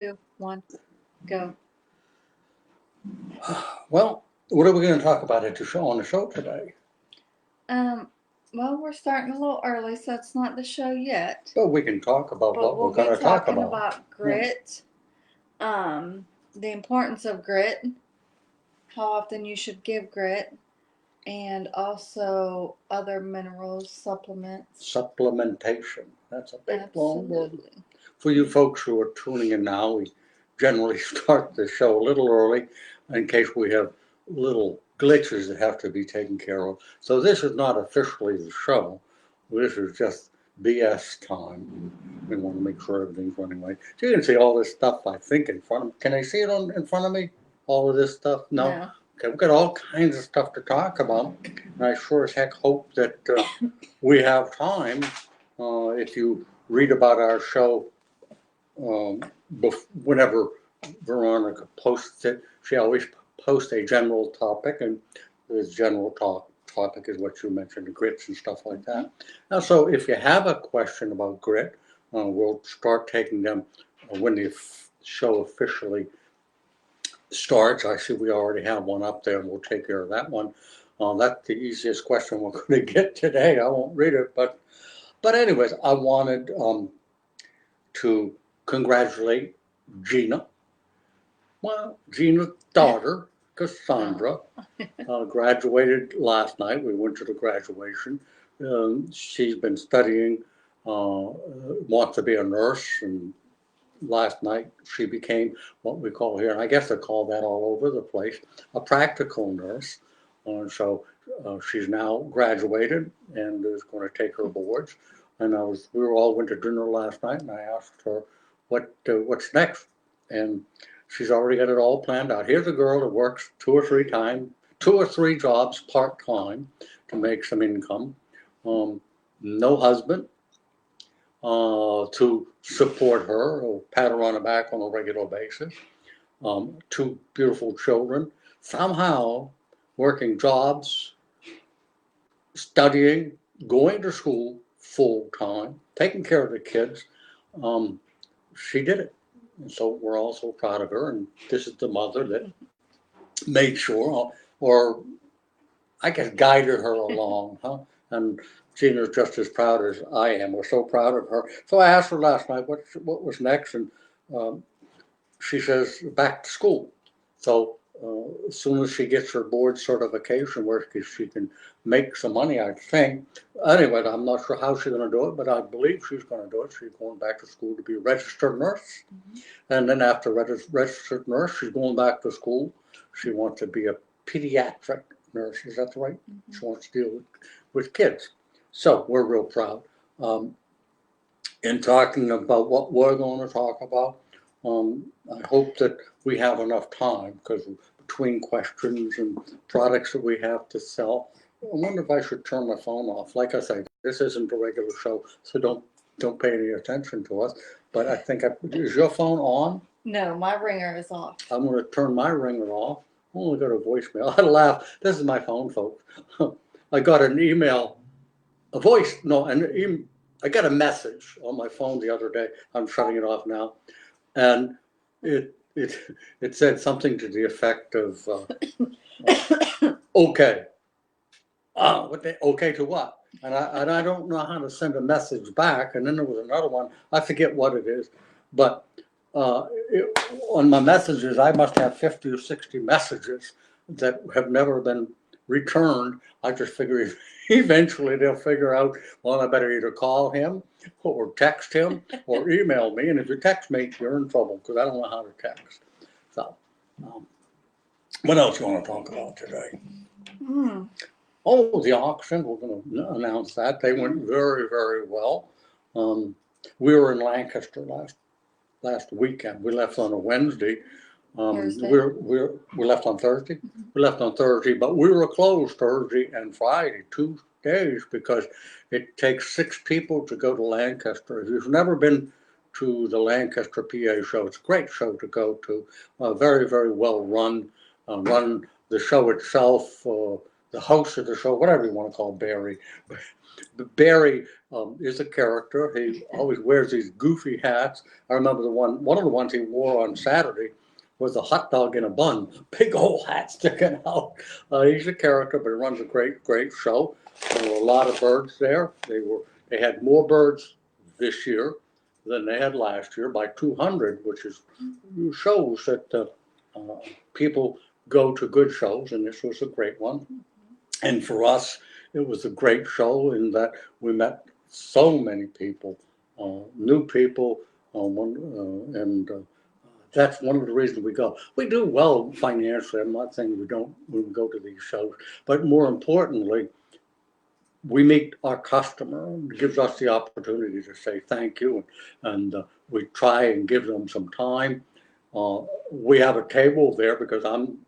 2, 1, go. Well, what are we going to talk about at the show on the show today? Well, we're starting a little early, so it's not the show yet. But we can talk about But what we'll we're going be to talk talking about. about grit, the importance of grit, how often you should give grit, and also other minerals, supplements. Supplementation. That's a big long word. Absolutely. For you folks who are tuning in now, we generally start the show a little early in case we have little glitches that have to be taken care of. So this is not officially the show. This is just BS time. We want to make sure everything's running right. So you can see all this stuff, I think, in front of me. Can I see it in front of me? All of this stuff? No? No. Okay, we've got all kinds of stuff to talk about. And I sure as heck hope that we have time. If you read about our show whenever Veronica posts it, she always posts a general topic, and this general topic is what you mentioned, the grits and stuff like that. Now, so if you have a question about grit, we'll start taking them when the show officially starts. I see we already have one up there, and we'll take care of that one. That's the easiest question we're going to get today. I won't read it, but anyways, I wanted to congratulate Gina. Well, Gina's daughter, Cassandra, graduated last night. We went to the graduation. She's been studying, wants to be a nurse, and last night she became what we call here, and I guess they call that all over the place, a practical nurse. So she's now graduated and is going to take her boards. And we all went to dinner last night, and I asked her what's next, and she's already got it all planned out. Here's a girl that works two or three jobs part time to make some income. No husband to support her or pat her on the back on a regular basis. Two beautiful children, somehow working jobs, studying, going to school full time, taking care of the kids. She did it. And so we're all so proud of her. And this is the mother that made sure, or I guess guided her along, huh? And Gina's just as proud as I am. We're so proud of her. So I asked her last night what was next, and she says back to school. So as soon as she gets her board certification, where she can make some money, I think. Anyway, I'm not sure how she's going to do it, but I believe she's going to do it. She's going back to school to be a registered nurse. And then after registered nurse, she's going back to school. She wants to be a pediatric nurse. Is that right? She wants to deal with kids. So we're real proud. In talking about what we're going to talk about, I hope that we have enough time, because between questions and products that we have to sell, I wonder if I should turn my phone off. Like I say, this isn't a regular show, so don't pay any attention to us. But I think is your phone on? No, my ringer is off. I'm going to turn my ringer off. I only got a voicemail. I laugh. This is my phone, folks. I got an email, I got a message on my phone the other day. I'm shutting it off now, and it said something to the effect of okay. Okay to what? And I don't know how to send a message back. And then there was another one. I forget what it is, but on my messages, I must have 50 or 60 messages that have never been returned. I just figure eventually they'll figure out, well, I better either call him or text him or email me. And if you text me, you're in trouble, because I don't know how to text. So, what else you want to talk about today? Oh, the auction, we're going to announce that. They went very, very well. We were in Lancaster last weekend. We left on a Wednesday. We left on Thursday. We left on Thursday, but we were closed Thursday and Friday, 2 days, because it takes 6 people to go to Lancaster. If you've never been to the Lancaster PA show, it's a great show to go to. Very, very well run. The show itself the host of the show, whatever you want to call Barry. But Barry is a character. He always wears these goofy hats. I remember one of the ones he wore on Saturday was a hot dog in a bun, big old hat sticking out. He's a character, but he runs a great show. There were a lot of birds there. They had more birds this year than they had last year by 200, which shows that people go to good shows, and this was a great one. And for us, it was a great show in that we met so many people, new people, and that's one of the reasons we go. We do well financially. I'm not saying we don't when we go to these shows, but more importantly, we meet our customer. It gives us the opportunity to say thank you, and we try and give them some time. We have a table there because I'm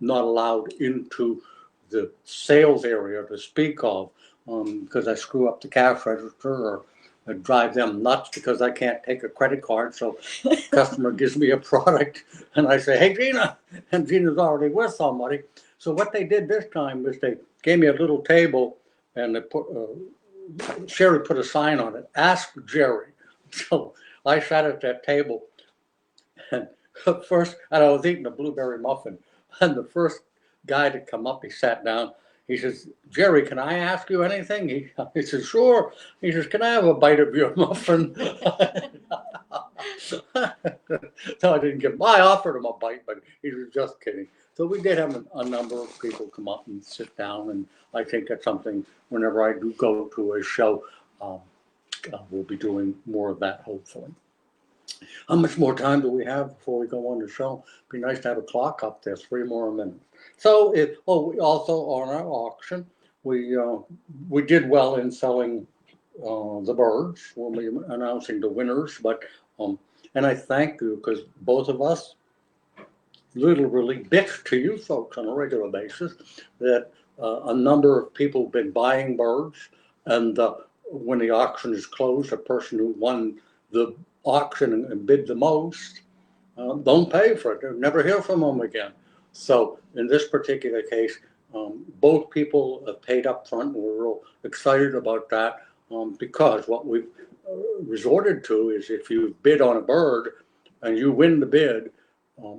not allowed into the sales area to speak of, because I screw up the cash register or I drive them nuts because I can't take a credit card. So the customer gives me a product and I say, hey, Gina, and Gina's already with somebody. So what they did this time was they gave me a little table and they Sherry put a sign on it, ask Jerry. So I sat at that table and first, and I was eating a blueberry muffin, and the first guy to come up, he sat down. He says, Jerry, can I ask you anything? He says, sure. He says, can I have a bite of your muffin? So I didn't give him, I offered him a bite, but he was just kidding. So we did have a number of people come up and sit down, and I think that's something whenever I do go to a show, we'll be doing more of that, hopefully. How much more time do we have before we go on the show? Be nice to have a clock up there, 3 more minutes. So, we also on our auction, we did well in selling the birds when we were announcing the winners. But and I thank you because both of us literally bitch to you folks on a regular basis that a number of people have been buying birds, and when the auction is closed, the person who won the auction and bid the most don't pay for it. They'll never hear from them again. So in this particular case, both people have paid up front, and we're real excited about that, because what we've resorted to is if you bid on a bird and you win the bid,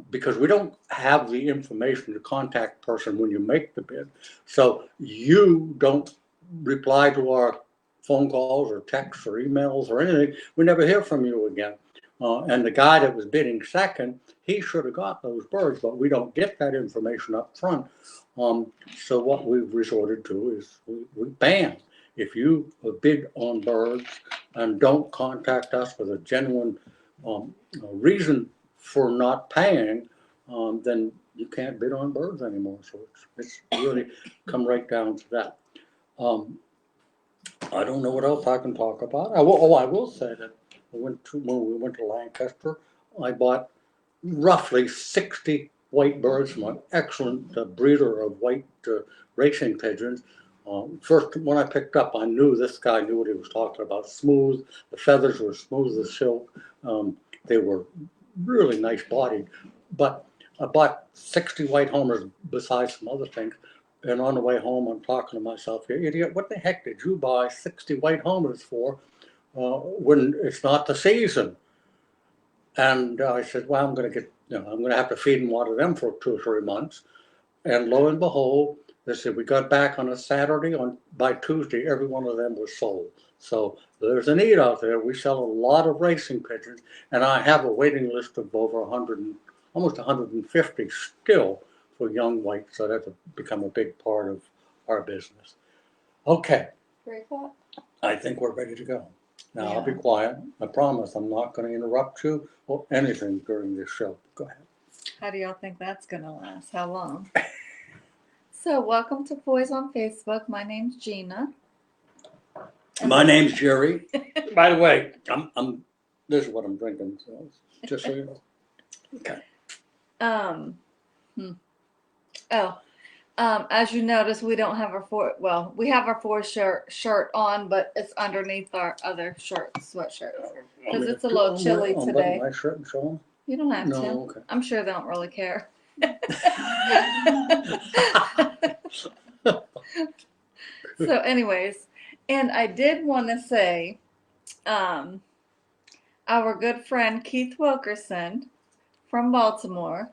because we don't have the information to contact person when you make the bid. So you don't reply to our phone calls or texts or emails or anything. We never hear from you again. And the guy that was bidding second, he should have got those birds, but we don't get that information up front. So what we've resorted to is we ban. If you bid on birds and don't contact us with a genuine reason for not paying, then you can't bid on birds anymore. So it's really come right down to that. I don't know what else I can talk about. I will say that when we went to Lancaster, I bought roughly 60 white birds from an excellent breeder of white racing pigeons. First, when I picked up, I knew this guy knew what he was talking about. Smooth, the feathers were smooth as silk. They were really nice bodied. But I bought 60 white homers besides some other things. And on the way home, I'm talking to myself, you idiot, what the heck did you buy 60 white homers for when it's not the season? And I said, well, I'm going to have to feed and water them for 2 or 3 months. And lo and behold, they said, we got back on a Saturday. By Tuesday, every one of them was sold. So there's a need out there. We sell a lot of racing pigeons, and I have a waiting list of over 100, almost 150 still for young whites. So that's become a big part of our business. Okay. Break up. I think we're ready to go. Now, Yeah. I'll be quiet. I promise I'm not going to interrupt you or anything during this show. Go ahead. How do y'all think that's going to last? How long? So, welcome to Boys on Facebook. My name's Gina. My name's Jerry. By the way, this is what I'm drinking, so just so you know. Okay. As you notice, we don't have we have our shirt on, but it's underneath our other sweatshirts. Because it's a little chilly today. My shirt and show You don't have to. Okay. I'm sure they don't really care. So, anyways, and I did want to say, um, our good friend Keith Wilkerson from Baltimore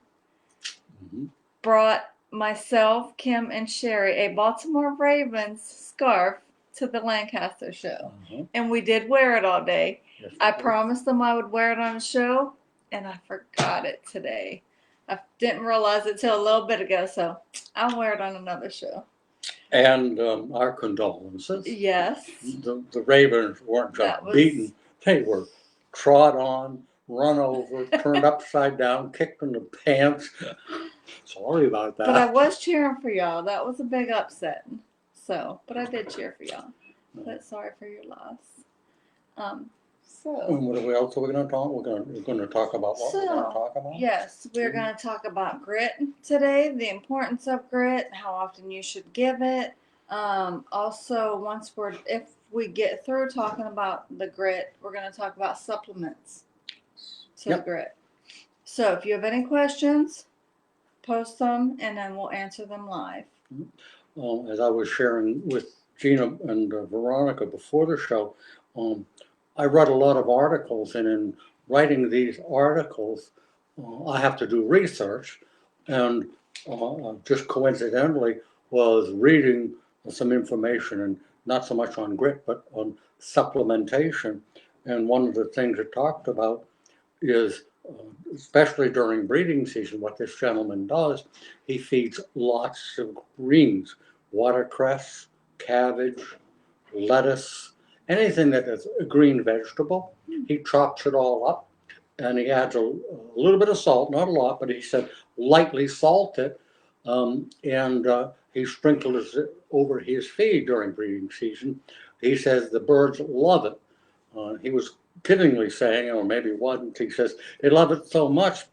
Mhm. brought myself, Kim, and Sherry a Baltimore Ravens scarf to the Lancaster show. Uh-huh. And we did wear it all day. Yes, I we did. promised them I would wear it on the show, and I forgot it today. I didn't realize it till a little bit ago, so I'll wear it on another show. And our condolences. Yes. The Ravens weren't That just was beaten, they were trod on, run over, turned upside down, kicked in the pants. Sorry about But I that. was cheering for y'all. That was a big upset. So, but I did cheer for y'all. But sorry for your loss. So. And what else are we going to talk? We're going to talk about what we're going to talk about? Yes, we're going to talk about grit today, the importance of grit, how often you should give it. Also, if we get through talking about the grit, we're going to talk about supplements to the grit. So, if you have any questions, post them, and then we'll answer them live. As I was sharing with Gina and Veronica before the show, I read a lot of articles, and in writing these articles, I have to do research, and just coincidentally was reading some information, and not so much on grit, but on supplementation. And one of the things it talked about is, especially during breeding season, what this gentleman does, he feeds lots of greens, watercress, cabbage, lettuce, anything that is a green vegetable. He chops it all up and he adds a little bit of salt, not a lot, but he said lightly salt it, and he sprinkles it over his feed during breeding season. He says the birds love it. He was kiddingly saying, or maybe wasn't, he says they love it so much.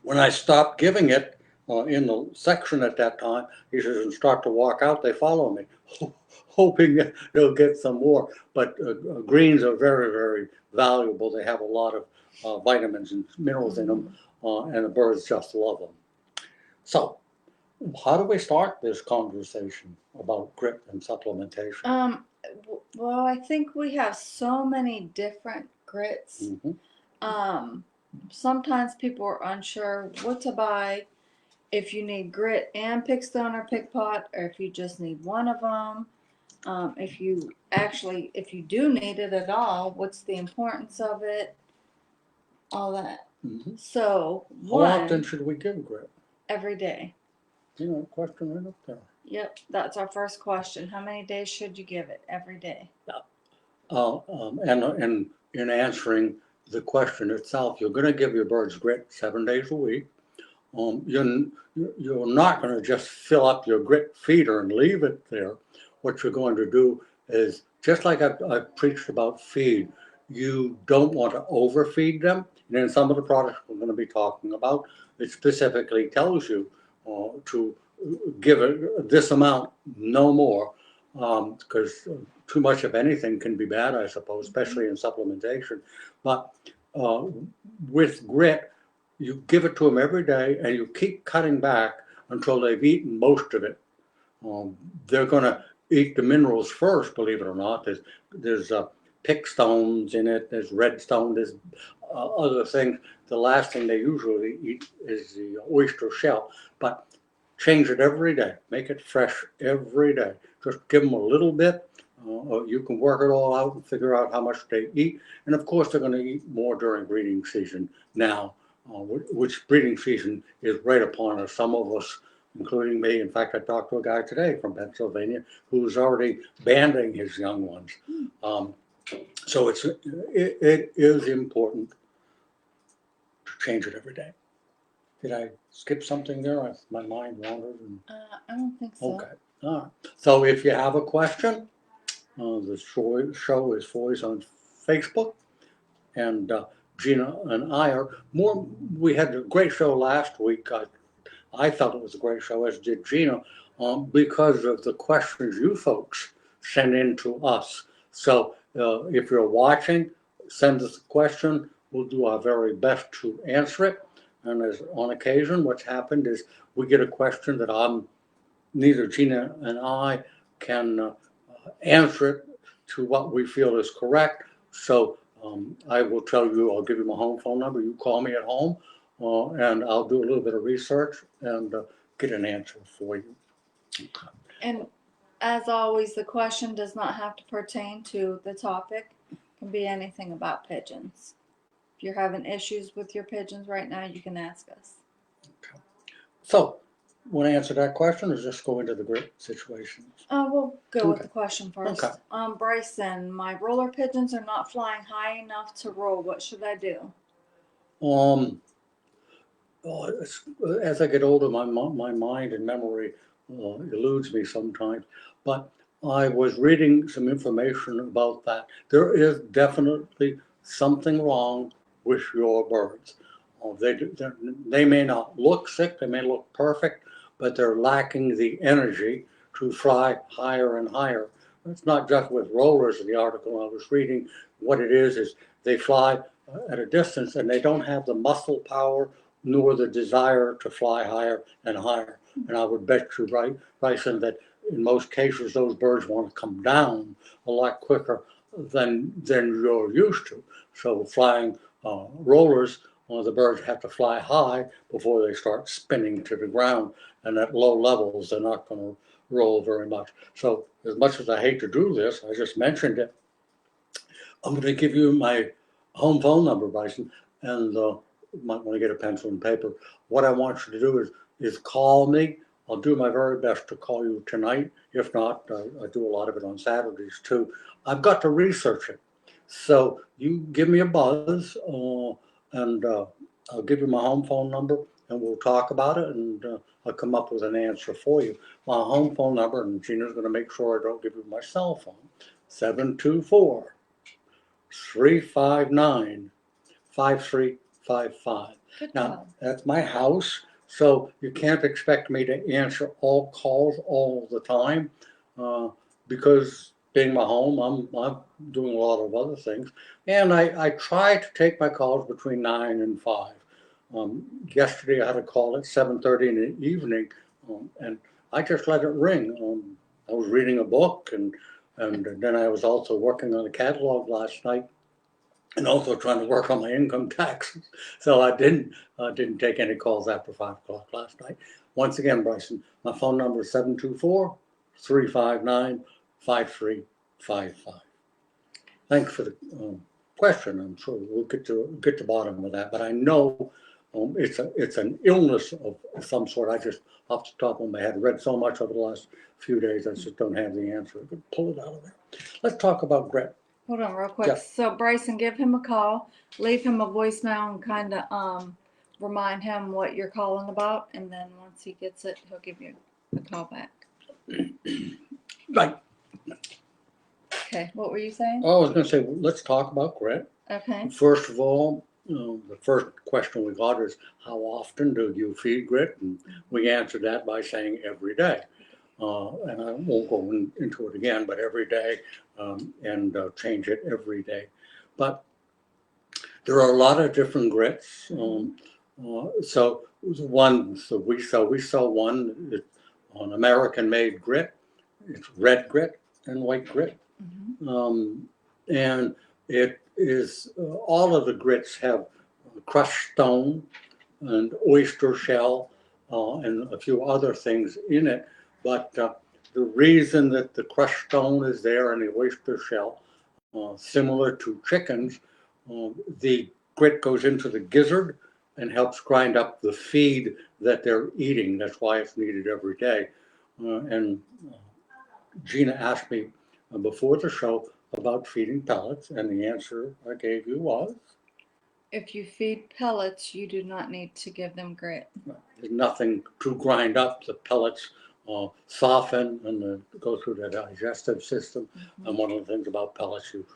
When I stopped giving it in the section at that time, he says, and start to walk out, they follow me, hoping they'll get some more. But greens are very, very valuable. They have a lot of vitamins and minerals in them, and the birds just love them. So, how do we start this conversation about grit and supplementation? Well, I think we have so many different grits. Mm-hmm. Sometimes people are unsure what to buy, if you need grit and pickstone or pickpot, or if you just need one of them. If you do need it at all, what's the importance of it? All that. Mm-hmm. So, how often should we give grit? Every day. You know, question right up there. Yep, that's our first question. How many days should you give it? Every day. And in answering the question itself, you're going to give your birds grit 7 days a week. You're not going to just fill up your grit feeder and leave it there. What you're going to do is, just like I've preached about feed, you don't want to overfeed them. And in some of the products we're going to be talking about, it specifically tells you to give it this amount, no more, because too much of anything can be bad, I suppose, especially in supplementation. But with grit, you give it to them every day and you keep cutting back until they've eaten most of it. They're going to eat the minerals first, believe it or not. There's pickstones in it, there's redstone, there's other things. The last thing they usually eat is the oyster shell, but change it every day. Make it fresh every day. Just give them a little bit. You can work it all out and figure out how much they eat. And of course, they're going to eat more during breeding season now, which breeding season is right upon us. Some of us, including me, in fact, I talked to a guy today from Pennsylvania who's already banding his young ones. So it is important to change it every day. Did I skip something there? My mind wandered. I don't think so. Okay. All right. So if you have a question, the show is always on Facebook, and Gina and I are more. We had a great show last week. I felt it was a great show, as did Gina, because of the questions you folks send in to us. So if you're watching, send us a question. We'll do our very best to answer it. And as on occasion, what's happened is we get a question that I'm neither Gina and I can answer it to what we feel is correct. So I will tell you, I'll give you my home phone number. You call me at home, and I'll do a little bit of research and get an answer for you. And as always, the question does not have to pertain to the topic. It can be anything about pigeons. If you're having issues with your pigeons right now, you can ask us. Okay. So, want to answer that question, or just go into the grit situations? We'll go with Okay. the question first. Okay. Bryson, my roller pigeons are not flying high enough to roll. What should I do? As I get older, my mind and memory eludes me sometimes. But I was reading some information about that. There is definitely something wrong with your birds. They may not look sick, they may look perfect, but they're lacking the energy to fly higher and higher. It's not just with rollers in the article I was reading. What it is they fly at a distance and they don't have the muscle power nor the desire to fly higher and higher. And I would bet you, Bryson, that in most cases those birds want to come down a lot quicker than you're used to. So flying rollers, the birds have to fly high before they start spinning to the ground. And at low levels, they're not going to roll very much. So as much as I hate to do this, I just mentioned it, I'm going to give you my home phone number, Bryson, and might want to get a pencil and paper. What I want you to do is call me. I'll do my very best to call you tonight. If not, I do a lot of it on Saturdays too. I've got to research it. So you give me a buzz, and I'll give you my home phone number, and we'll talk about it, and I'll come up with an answer for you. My home phone number, and Gina's going to make sure I don't give you my cell phone, 724 359 5355. Now, that's my house, so you can't expect me to answer all calls all the time because being my home, I'm doing a lot of other things. And I try to take my calls between 9 and 5. Yesterday I had a call at 7:30 in the evening, and I just let it ring. I was reading a book, and then I was also working on a catalog last night, and also trying to work on my income taxes. So I didn't take any calls after 5 o'clock last night. Once again, Bryson, my phone number is 724-359-5355. Thanks for the question. I'm sure we'll get to the bottom of that. But I know it's an illness of some sort. I just, off the top of my head, read so much over the last few days, I just don't have the answer. I could pull it out of there. Let's talk about grit. Hold on real quick. Yeah. So Bryson, give him a call, leave him a voicemail, and kind of remind him what you're calling about, and then once he gets it, he'll give you a call back. Right. Okay, what were you saying? Oh, I was going to say, let's talk about grit. Okay. First of all, the first question we got is, how often do you feed grit? And we answered that by saying every day. And I won't go into it again, but every day, and change it every day. But there are a lot of different grits. So we sell one, an American-made grit. It's red grit and white grit. And it is, all of the grits have crushed stone and oyster shell and a few other things in it. But the reason that the crushed stone is there and the oyster shell, similar to chickens, the grit goes into the gizzard and helps grind up the feed that they're eating. That's why it's needed every day. And Gina asked me before the show about feeding pellets, and the answer I gave you was? If you feed pellets, you do not need to give them grit. There's nothing to grind up. The pellets soften and go through the digestive system. And one of the things about pellets you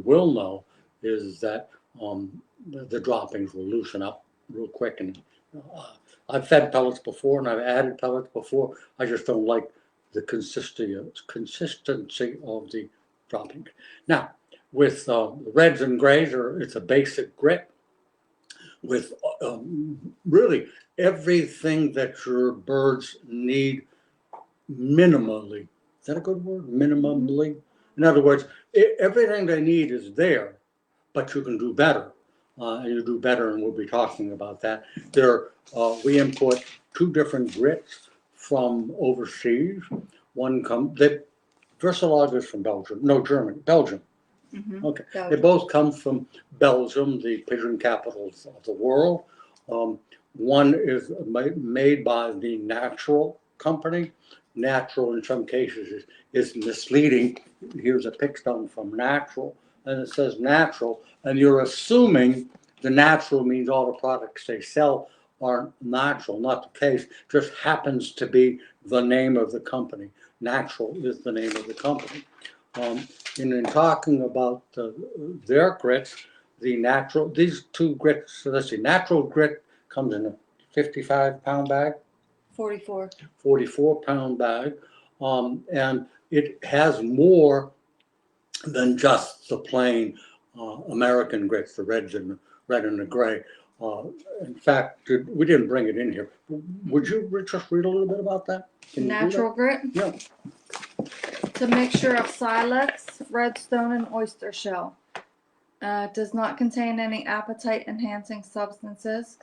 will know is that the droppings will loosen up real quick. And I've fed pellets before, and I've added pellets before. I just don't like the consistency of the dropping. Now, with reds and grays, it's a basic grit with really everything that your birds need minimally. Is that a good word? Minimally? In other words, everything they need is there, but you can do better. And you do better, and we'll be talking about that. We import 2 different grits from overseas. Versalog is from Belgium. No, Germany. Belgium. Okay. They both come from Belgium, the pigeon capital of the world. One is made by the Natural company. Natural, in some cases, is misleading. Here's a pickstone from Natural, and it says Natural, and you're assuming the Natural means all the products they sell aren't natural. Not the case. Just happens to be the name of the company. Natural is the name of the company. And in talking about their grits, these 2 grits, let's see, Natural grit comes in a 55-pound bag. 44. 44-pound bag, and it has more than just the plain American grits, the red and the gray. In fact, we didn't bring it in here. Would you just read a little bit about that? Natural grit? Yeah. It's a mixture of silex, redstone, and oyster shell. It does not contain any appetite-enhancing substances.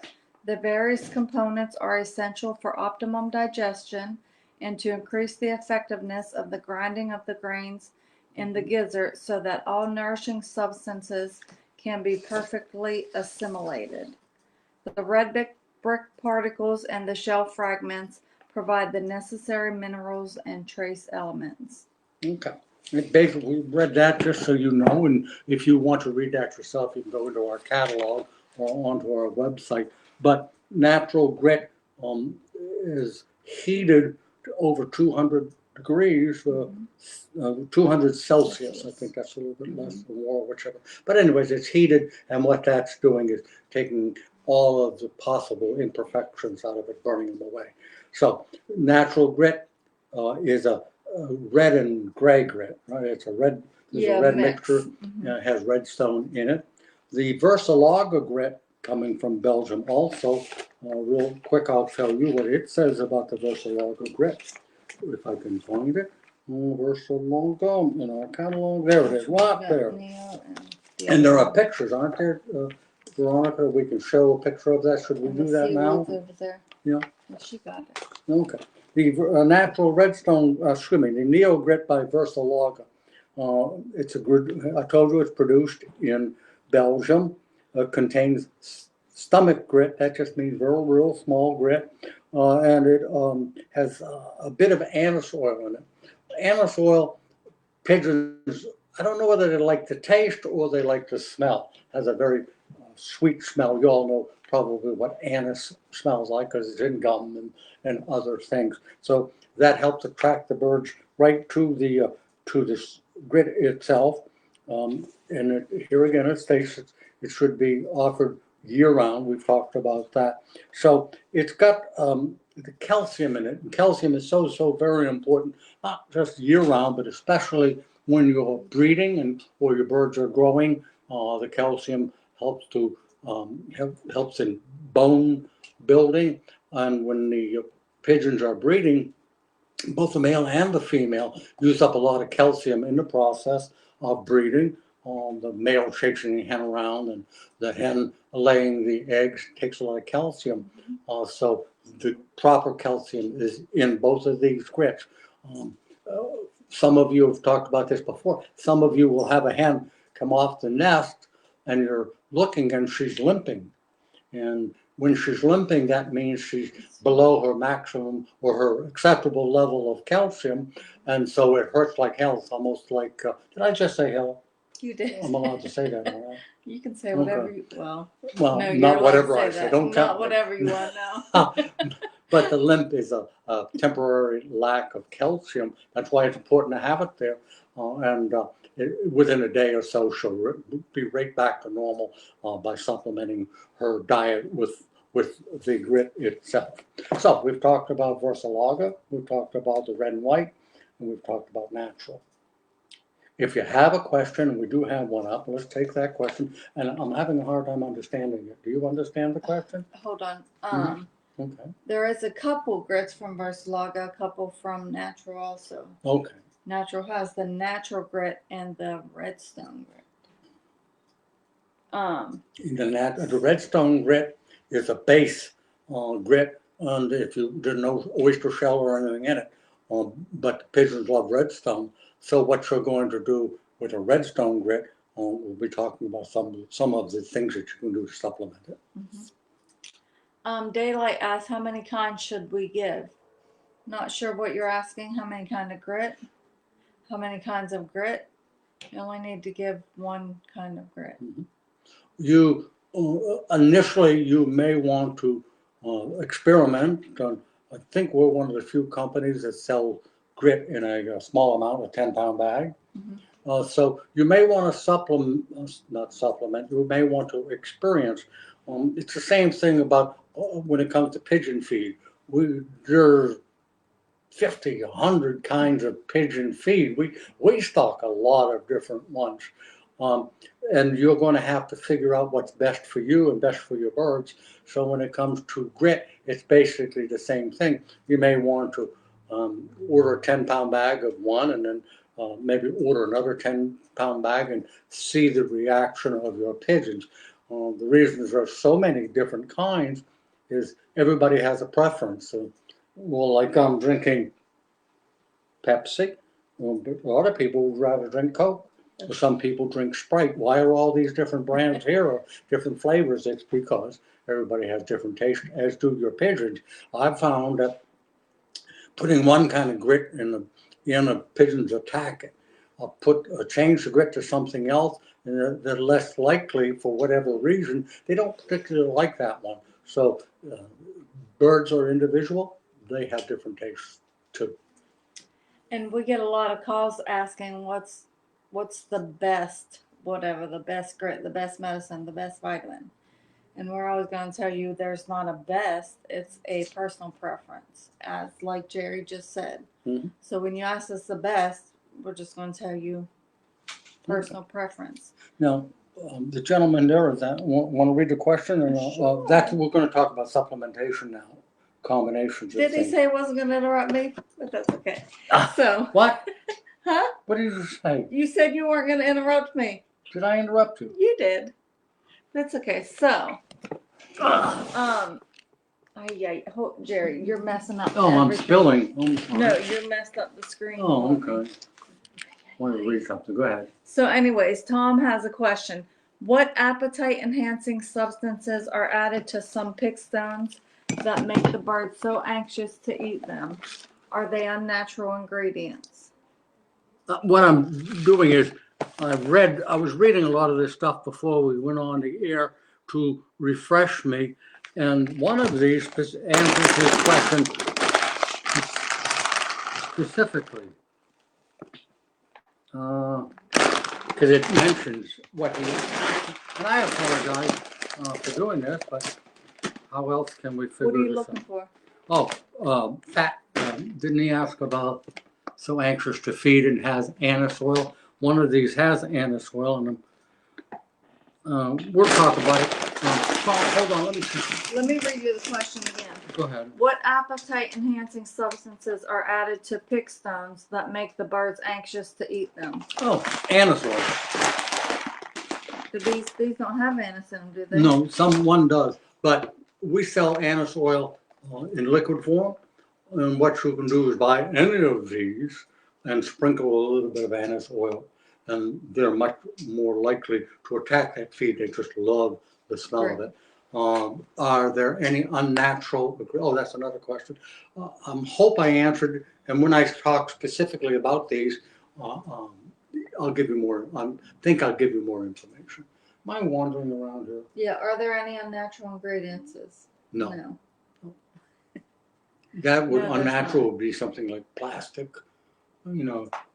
The various components are essential for optimum digestion and to increase the effectiveness of the grinding of the grains in the gizzard so that all nourishing substances can be perfectly assimilated. The red brick particles and the shell fragments provide the necessary minerals and trace elements. Okay. Basically, we read that just so you know, and if you want to read that yourself, you can go into our catalog or onto our website. But Natural grit is heated to over 200 degrees, 200 Celsius. I think that's a little bit less than war, whichever. But anyways, it's heated, and what that's doing is taking all of the possible imperfections out of it, burning them away. So Natural grit is a red and gray grit, right? It's a red, a red mixture, has redstone in it. The Versalaga grit, coming from Belgium also, real quick, I'll tell you what it says about the Versalaga grit, if I can find it. Versalaga in our catalog, there it is, right there. And there are pictures, aren't there, Veronica? We can show a picture of that. Should we do that now? Over there. Yeah. She got it. Okay. The Natural redstone, the Neo Grit by Versalaga. It's a good, I told you it's produced in Belgium. Contains stomach grit, that just means real small grit. And it has a bit of anise oil in it. Anise oil, pigeons, I don't know whether they like the taste or they like the smell. It has a very sweet smell. You all know probably what anise smells like because it's in gum and other things. So that helps attract the birds right to this grit itself. And here again, it states it should be offered year-round. We've talked about that. So it's got the calcium in it. And calcium is so very important, not just year-round, but especially when you're breeding or your birds are growing. The calcium helps to helps in bone building, and when the pigeons are breeding, both the male and the female use up a lot of calcium in the process of breeding. The male chasing the hen around, and the hen laying the eggs takes a lot of calcium. So the proper calcium is in both of these grits. Some of you have talked about this before. Some of you will have a hen come off the nest, and you're looking, and she's limping. And when she's limping, that means she's below her maximum or her acceptable level of calcium, and so it hurts like hell. It's almost like, did I just say hell? You did. I'm allowed to say that, right? You can say whatever you, well, no, not whatever I say. Don't not whatever you want now. But the limp is a temporary lack of calcium. That's why it's important to have it there. Within a day or so, she'll be right back to normal by supplementing her diet with the grit itself. So we've talked about Versalaga, we've talked about the red and white, and we've talked about Natural. If you have a question, and we do have one up, let's take that question. And I'm having a hard time understanding it. Do you understand the question? Hold on. Okay. There is a couple grits from Versilaga, a couple from Natural also. Okay. Natural has the natural grit and the redstone grit. The redstone grit is a base grit, and if you there's no oyster shell or anything in it, but the pigeons love redstone. So what you're going to do with a redstone grit, we'll be talking about some of the things that you can do to supplement it. Daylight asks, how many kinds should we give? Not sure what you're asking. How many kind of grit? How many kinds of grit? You only need to give one kind of grit. You initially you may want to experiment. I think we're one of the few companies that sell grit in a small amount, a 10-pound bag. So you may want to not supplement. You may want to experience. It's the same thing about when it comes to pigeon feed. There's 50, 100 kinds of pigeon feed. We stock a lot of different ones. And you're going to have to figure out what's best for you and best for your birds. So when it comes to grit, it's basically the same thing. You may want to order a 10-pound bag of one, and then maybe order another 10-pound bag and see the reaction of your pigeons. The reasons there are so many different kinds is everybody has a preference. Well, like I'm drinking Pepsi, but a lot of people would rather drink Coke. Some people drink Sprite. Why are all these different brands here or different flavors? It's because everybody has different tastes, as do your pigeons. I've found that putting one kind of grit in a pigeon's attack, change the grit to something else, and they're less likely, for whatever reason, they don't particularly like that one. So birds are individual. They have different tastes too. And we get a lot of calls asking what's the best, whatever, the best grit, the best medicine, the best vitamin. And we're always going to tell you there's not a best, it's a personal preference, as like Jerry just said. So when you ask us the best, we're just going to tell you personal preference. Now, the gentleman there, want to read the question? And Sure. we're going to talk about supplementation now, combinations of Did he things. say he wasn't going to interrupt me? But that's okay. So, What? huh? What did you say? You said you weren't going to interrupt me. Did I interrupt you? You did. That's okay. So, Jerry, you're messing up. Oh, I'm everything. spilling. No, you're messed up the screen. Oh, okay. Want to read something? Go ahead. So, anyways, Tom has a question. What appetite-enhancing substances are added to some pickstones that make the birds so anxious to eat them? Are they unnatural ingredients? What I'm doing is I was reading a lot of this stuff before we went on the air to refresh me, and one of these answers his question specifically. Because it mentions what he and I apologize for doing this, but how else can we figure What are you this looking out? for? Oh, fat. Didn't he ask about so anxious to feed and has anise oil? One of these has anise oil, and we'll talk about it. Hold on, let me see. Let me read you the question again. Go ahead. What appetite-enhancing substances are added to pickstones that make the birds anxious to eat them? Oh, anise oil. Do these don't have anise in them, do they? No, one does, but we sell anise oil in liquid form, and what you can do is buy any of these and sprinkle a little bit of anise oil, and they're much more likely to attack that feed. They just love the smell of it. Are there any unnatural? Oh, that's another question. I hope I answered. And when I talk specifically about these, I'll give you more. I think I'll give you more information. Am I wandering around here? Yeah. Are there any unnatural ingredients? No. That would No, unnatural would be something like plastic.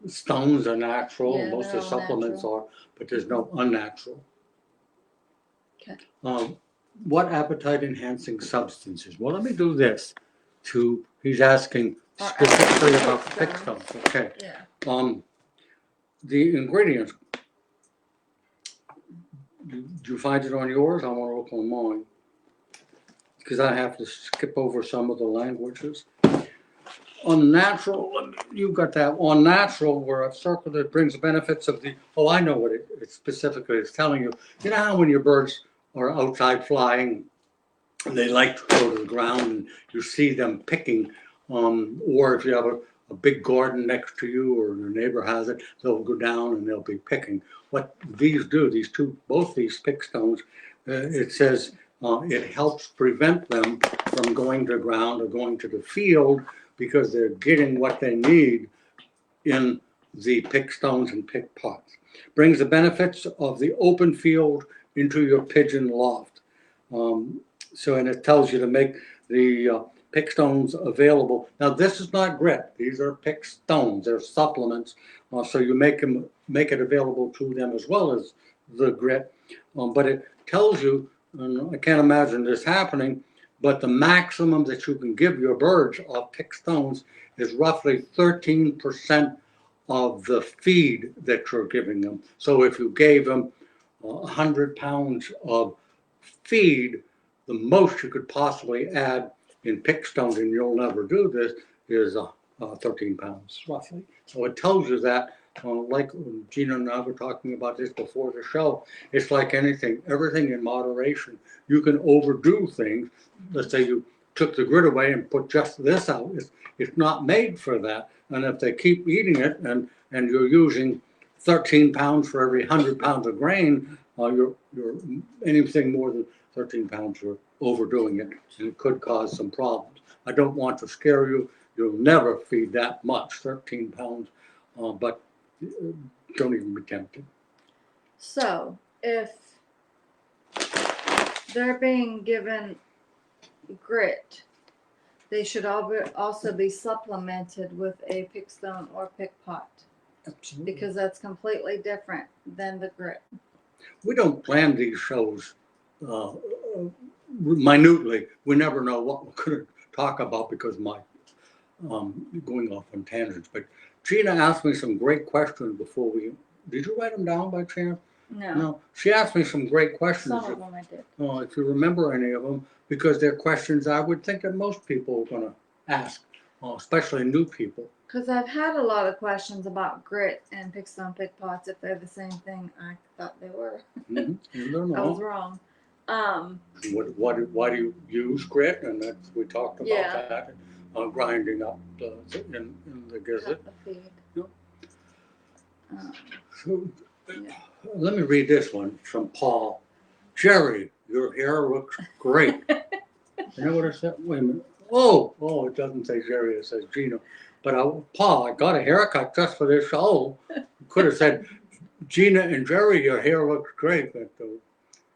Stones are natural. Yeah, most of the supplements are, but there's no unnatural. Okay. What appetite enhancing substances? Well, let me do this. He's asking specifically about the pickstones. Okay. Yeah. The ingredients. Did you find it on yours? I want to look on mine. because I have to skip over some of the languages. On natural, you got that. On natural, where I've circled it, brings the benefits of the, oh, I know what it specifically is telling you. You know how when your birds are outside flying, and they like to go to the ground and you see them picking, or if you have a big garden next to you or your neighbor has it, they'll go down and they'll be picking. What these do, both these pickstones, it says it helps prevent them from going to the ground or going to the field because they're getting what they need in the pickstones and pick pots. Brings the benefits of the open field into your pigeon loft. And it tells you to make the pickstones available. Now, this is not grit. These are pickstones. They're supplements. So you make it available to them as well as the grit. But it tells you, and I can't imagine this happening, but the maximum that you can give your birds of pickstones is roughly 13% of the feed that you're giving them. So if you gave them 100 pounds of feed, the most you could possibly add in pickstones, and you'll never do this, is 13 pounds roughly. So it tells you that, like Gina and I were talking about this before the show, it's like anything, everything in moderation. You can overdo things. Let's say you took the grit away and put just this out. It's not made for that. And if they keep eating it and you're using 13 pounds for every 100 pounds of grain, you're anything more than 13 pounds, you're overdoing it, and it could cause some problems. I don't want to scare you. You'll never feed that much, 13 pounds, but don't even be tempted. So, if they're being given grit, they should also be supplemented with a pickstone or pick pot. Absolutely. Because that's completely different than the grit. We don't plan these shows minutely. We never know what we're going to talk about because my going off on tangents. But Gina asked me some great questions before we. Did you write them down by chance? No. No. She asked me some great questions. Some of them I did. If you remember any of them, because they're questions I would think that most people are going to ask, especially new people. Because I've had a lot of questions about grit and pickstone pick pots. If they're the same thing, I thought they were. Mm-hmm. I was wrong. Why do you use grit? And that's, we talked about that. Grinding up in the gizzard. The feed. Yep. So, let me read this one from Paul. Jerry, your hair looks great. You know what I said? Wait a minute. Oh, it doesn't say Jerry, it says Gina. But Paul, I got a haircut just for this show. Could have said, Gina and Jerry, your hair looks great, but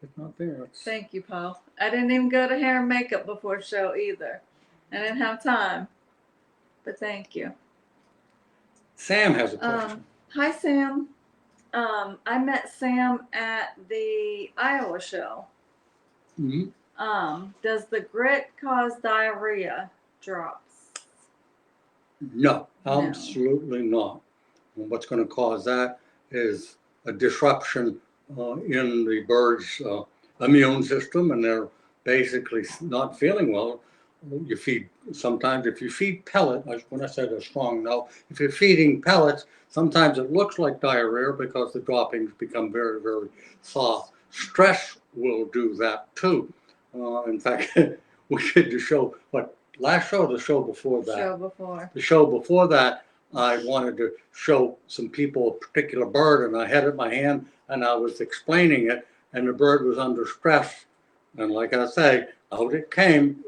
it's not there. Thank you, Paul. I didn't even go to hair and makeup before show either. I didn't have time. But thank you. Sam has a question. Hi, Sam. I met Sam at the Iowa show. Mm-hmm. Does the grit cause diarrhea drops? No, absolutely not. And what's going to cause that is a disruption in the bird's immune system, and they're basically not feeling well. You feed, sometimes if you feed pellet, when I said a strong no, if you're feeding pellets, sometimes it looks like diarrhea because the droppings become very, very soft. Stress will do that too. In fact, we did the show, last show or the show before that? The show before that, I wanted to show some people a particular bird, and I had it in my hand, and I was explaining it, and the bird was under stress. And like I say, out it came,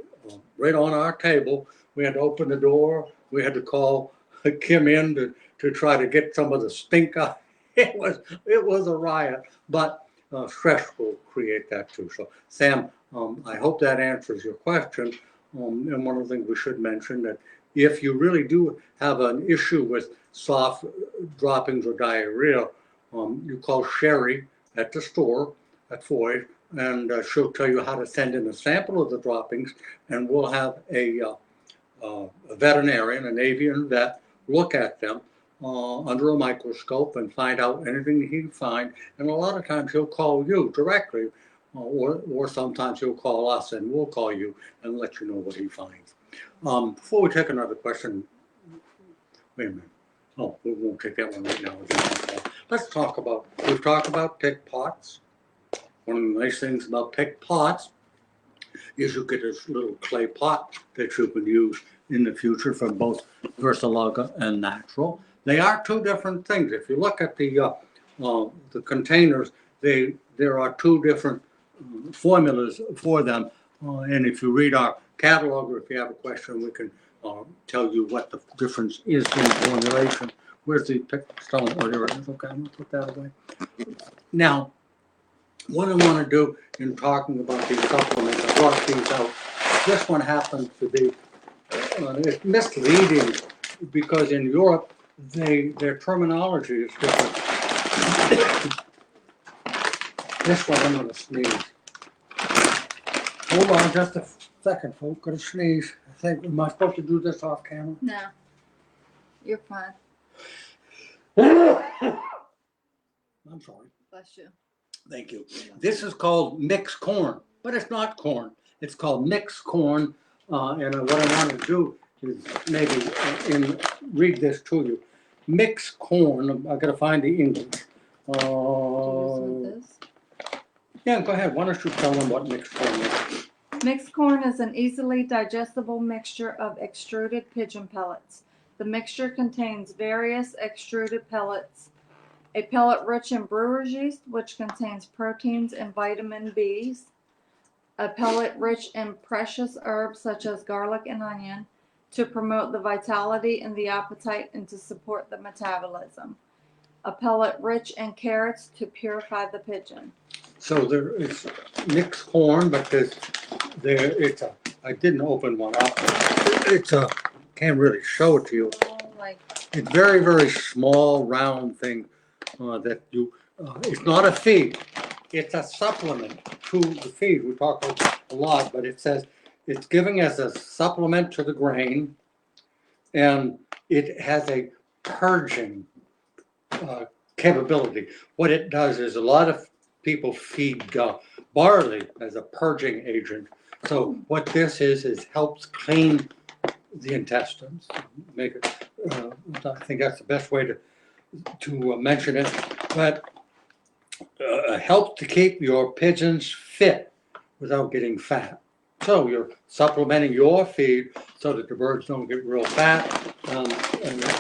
right on our table. We had to open the door. We had to call Kim in to try to get some of the stink out. It was a riot, but stress will create that too. So Sam, I hope that answers your question. And one of the things we should mention that if you really do have an issue with soft droppings or diarrhea, you call Sherry at the store at Foy, and she'll tell you how to send in a sample of the droppings, and we'll have a veterinarian, an avian vet, look at them under a microscope and find out anything he can find. And a lot of times he'll call you directly or sometimes he'll call us and we'll call you and let you know what he finds. Before we take another question, wait a minute. Oh, we won't take that one right now. Let's talk about, we've talked about pick pots. One of the nice things about pick pots is you get this little clay pot that you can use in the future for both Versalogga and natural. They are two different things. If you look at the containers, there are two different formulas for them. And if you read our catalog, or if you have a question, we can tell you what the difference is in formulation. Where's the Pickstone? Oh, there it is. Okay, I'm going to put that away. Now, what I want to do in talking about these supplements, I brought these out. This one happens to be it's misleading because in Europe, their terminology is different. This one I'm going to sneeze. Hold on just a second, folks. Going to sneeze. I think, am I supposed to do this off camera? No, you're fine. I'm sorry. Bless you. Thank you. This is called mixed corn, but it's not corn. It's called mixed corn. And what I want to do is maybe read this to you. Mixed corn. I've got to find the English. Yeah, go ahead. Why don't you tell them what mixed corn is? Mixed corn is an easily digestible mixture of extruded pigeon pellets. The mixture contains various extruded pellets, a pellet rich in brewer's yeast, which contains proteins and vitamin Bs, a pellet rich in precious herbs such as garlic and onion to promote the vitality and the appetite and to support the metabolism, a pellet rich in carrots to purify the pigeon. So there is mixed corn, but it's a, I didn't open one up. It's a, can't really show it to you. It's very, very small, round thing that you, it's not a feed. It's a supplement to the feed. We talk a lot, but it says it's giving as a supplement to the grain, and it has a purging capability. What it does is a lot of people feed barley as a purging agent. So what this is helps clean the intestines, make it. I think that's the best way to mention it. But helps to keep your pigeons fit without getting fat. So you're supplementing your feed so that the birds don't get real fat, and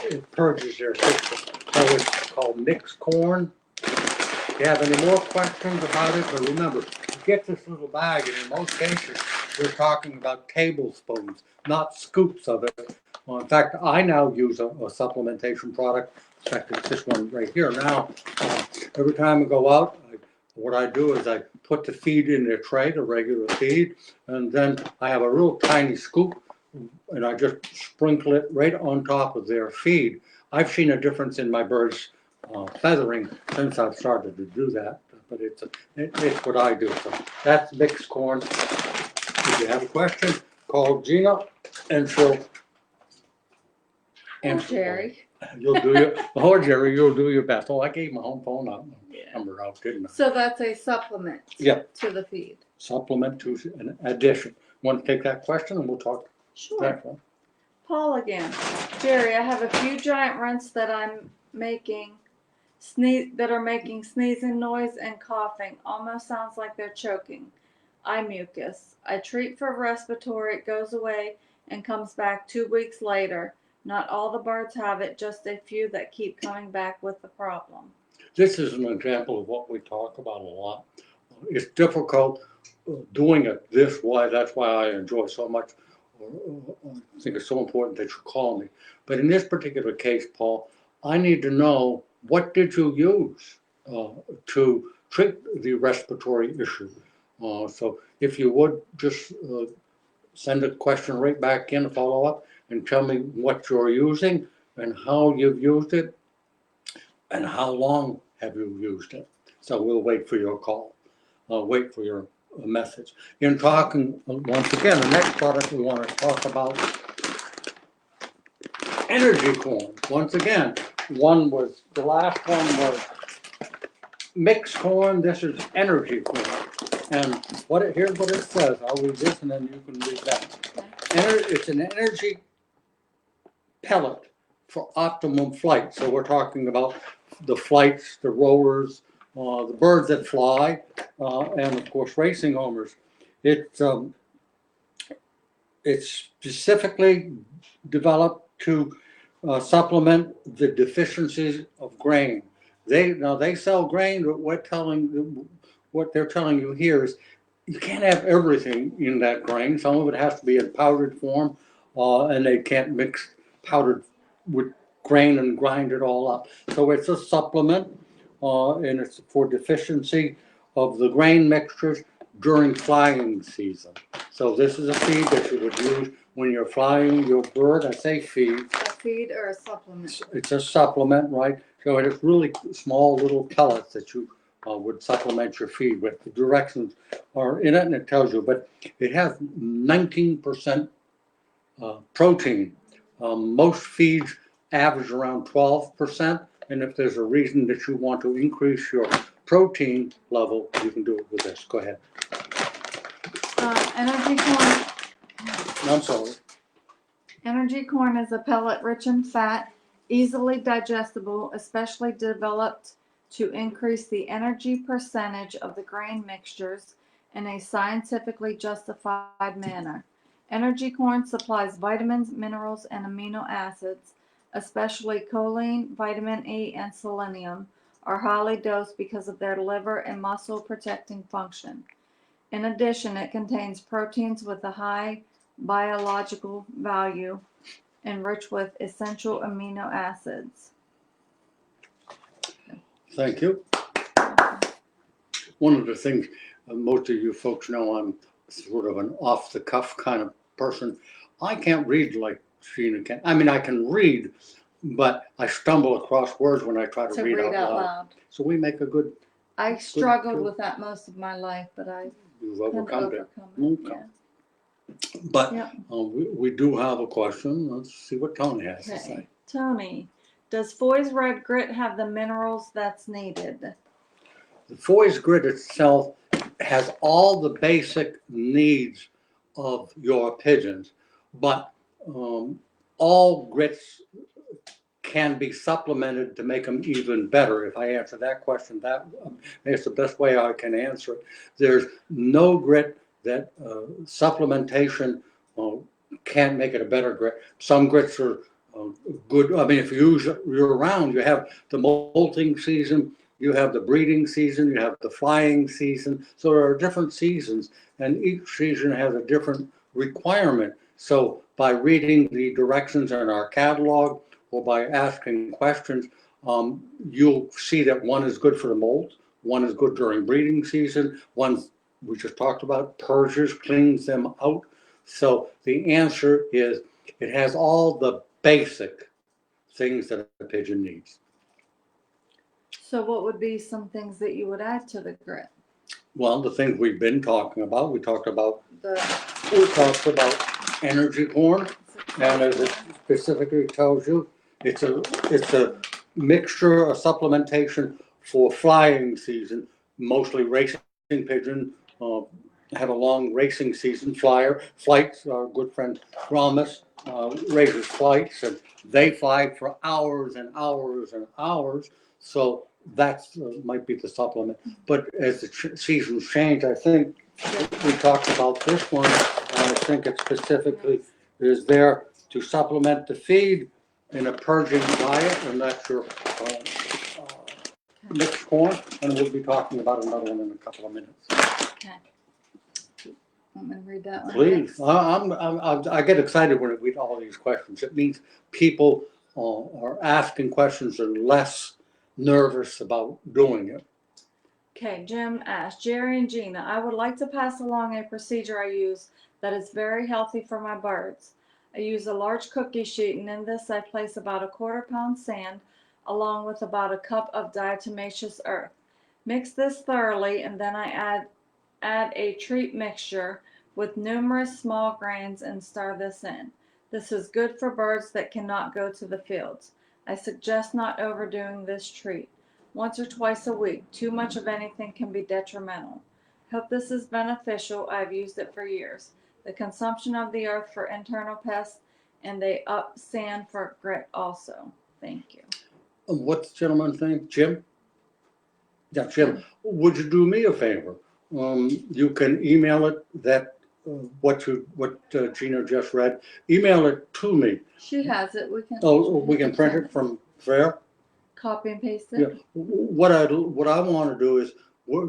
it purges their system. So it's called mixed corn. If you have any more questions about it, but remember, you get this little bag, and in most cases, we're talking about tablespoons, not scoops of it. Well, in fact, I now use a supplementation product. In fact, it's this one right here. Now, every time I go out, what I do is I put the feed in their tray, the regular feed, and then I have a real tiny scoop, and I just sprinkle it right on top of their feed. I've seen a difference in my birds' feathering since I've started to do that, but it's what I do. So that's mixed corn. If you have a question, call Gina, and she'll answer. Jerry. You'll do Jerry, you'll do your best. Oh, I gave my home phone number out, didn't I? So that's a supplement to the feed. Supplement to an addition. Want to take that question and we'll talk? Sure. Paul again. Jerry, I have a few giant runts that I'm making sneezing noise and coughing. Almost sounds like they're choking. Eye mucus. I treat for respiratory. It goes away and comes back 2 weeks later. Not all the birds have it, just a few that keep coming back with the problem. This is an example of what we talk about a lot. It's difficult doing it this way. That's why I enjoy so much. I think it's so important that you call me. But in this particular case, Paul, I need to know, what did you use to treat the respiratory issue? So if you would just send a question right back in, follow up, and tell me what you're using and how you've used it and how long have you used it. So we'll wait for your call, wait for your message. In talking, once again, the next product we want to talk about, energy corn. Once again, the last one was mixed corn. This is energy corn. And here's what it says. I'll read this and then you can read that. It's an energy pellet for optimum flight. So we're talking about the flights, the rowers, the birds that fly, and of course racing owners. It's specifically developed to supplement the deficiencies of grain. They sell grain, but what they're telling you here is you can't have everything in that grain. Some of it has to be in powdered form, and they can't mix powdered with grain and grind it all up. So it's a supplement, and it's for deficiency of the grain mixtures during flying season. So this is a feed that you would use when you're flying your bird. I say feed. A feed or a supplement? It's a supplement, right? So it's really small little pellets that you would supplement your feed with. The directions are in it and it tells you, but it has 19% protein. Most feeds average around 12%, and if there's a reason that you want to increase your protein level, you can do it with this. Go ahead. Energy corn. I'm sorry. Energy corn is a pellet rich in fat, easily digestible, especially developed to increase the energy percentage of the grain mixtures in a scientifically justified manner. Energy corn supplies vitamins, minerals, and amino acids, especially choline, vitamin E, and selenium, are highly dosed because of their liver and muscle protecting function. In addition, it contains proteins with a high biological value, enriched with essential amino acids. Thank you. One of the things most of you folks know, I'm sort of an off-the-cuff kind of person. I can't read like Sheena can. I mean, I can read, but I stumble across words when I try to read out loud. So we make a good. I struggled with that most of my life, but You've overcome it. Okay. Yeah. But yeah. We do have a question. Let's see what Tony has to say. Tony, does Foy's red grit have the minerals that's needed? The Foy's grit itself has all the basic needs of your pigeons, but all grits can be supplemented to make them even better. If I answer that question, that's the best way I can answer it. There's no grit that supplementation can't make it a better grit. Some grits are good. I mean, if you use it year-round, you have the molting season, you have the breeding season, you have the flying season. So there are different seasons, and each season has a different requirement. So by reading the directions in our catalog or by asking questions, you'll see that one is good for the molt, one is good during breeding season, one we just talked about purges, cleans them out. So the answer is it has all the basic things that a pigeon needs. So what would be some things that you would add to the grit? Well, the things we've been talking about, we talked about energy corn, and as it specifically tells you, it's a mixture, a supplementation for flying season, mostly racing pigeon. Have a long racing season. Flights, our good friend Ramos raises flights, and they fly for hours and hours and hours. So that's might be the supplement. But as the seasons change, I think we talked about this one. I think it specifically is there to supplement the feed in a purging diet, and that's your mixed corn. And we'll be talking about another one in a couple of minutes. Okay. Want me to read that one? Please. I get excited when I read all these questions. It means people are asking questions and less nervous about doing it. Okay, Jim asked, Jerry and Gina, I would like to pass along a procedure I use that is very healthy for my birds. I use a large cookie sheet, and in this I place about a 1/4 pound sand along with about a cup of diatomaceous earth. Mix this thoroughly, and then I add a treat mixture with numerous small grains and stir this in. This is good for birds that cannot go to the fields. I suggest not overdoing this treat. Once or twice a week. Too much of anything can be detrimental. Hope this is beneficial. I've used it for years. The consumption of the earth for internal pests, and they up sand for grit also. Thank you. What's the gentleman's name? Jim? Yeah, Jim. Would you do me a favor? You can email it what Gina just read. Email it to me. She has it. We can print it from there. Copy and paste it. Yeah. What I want to do is,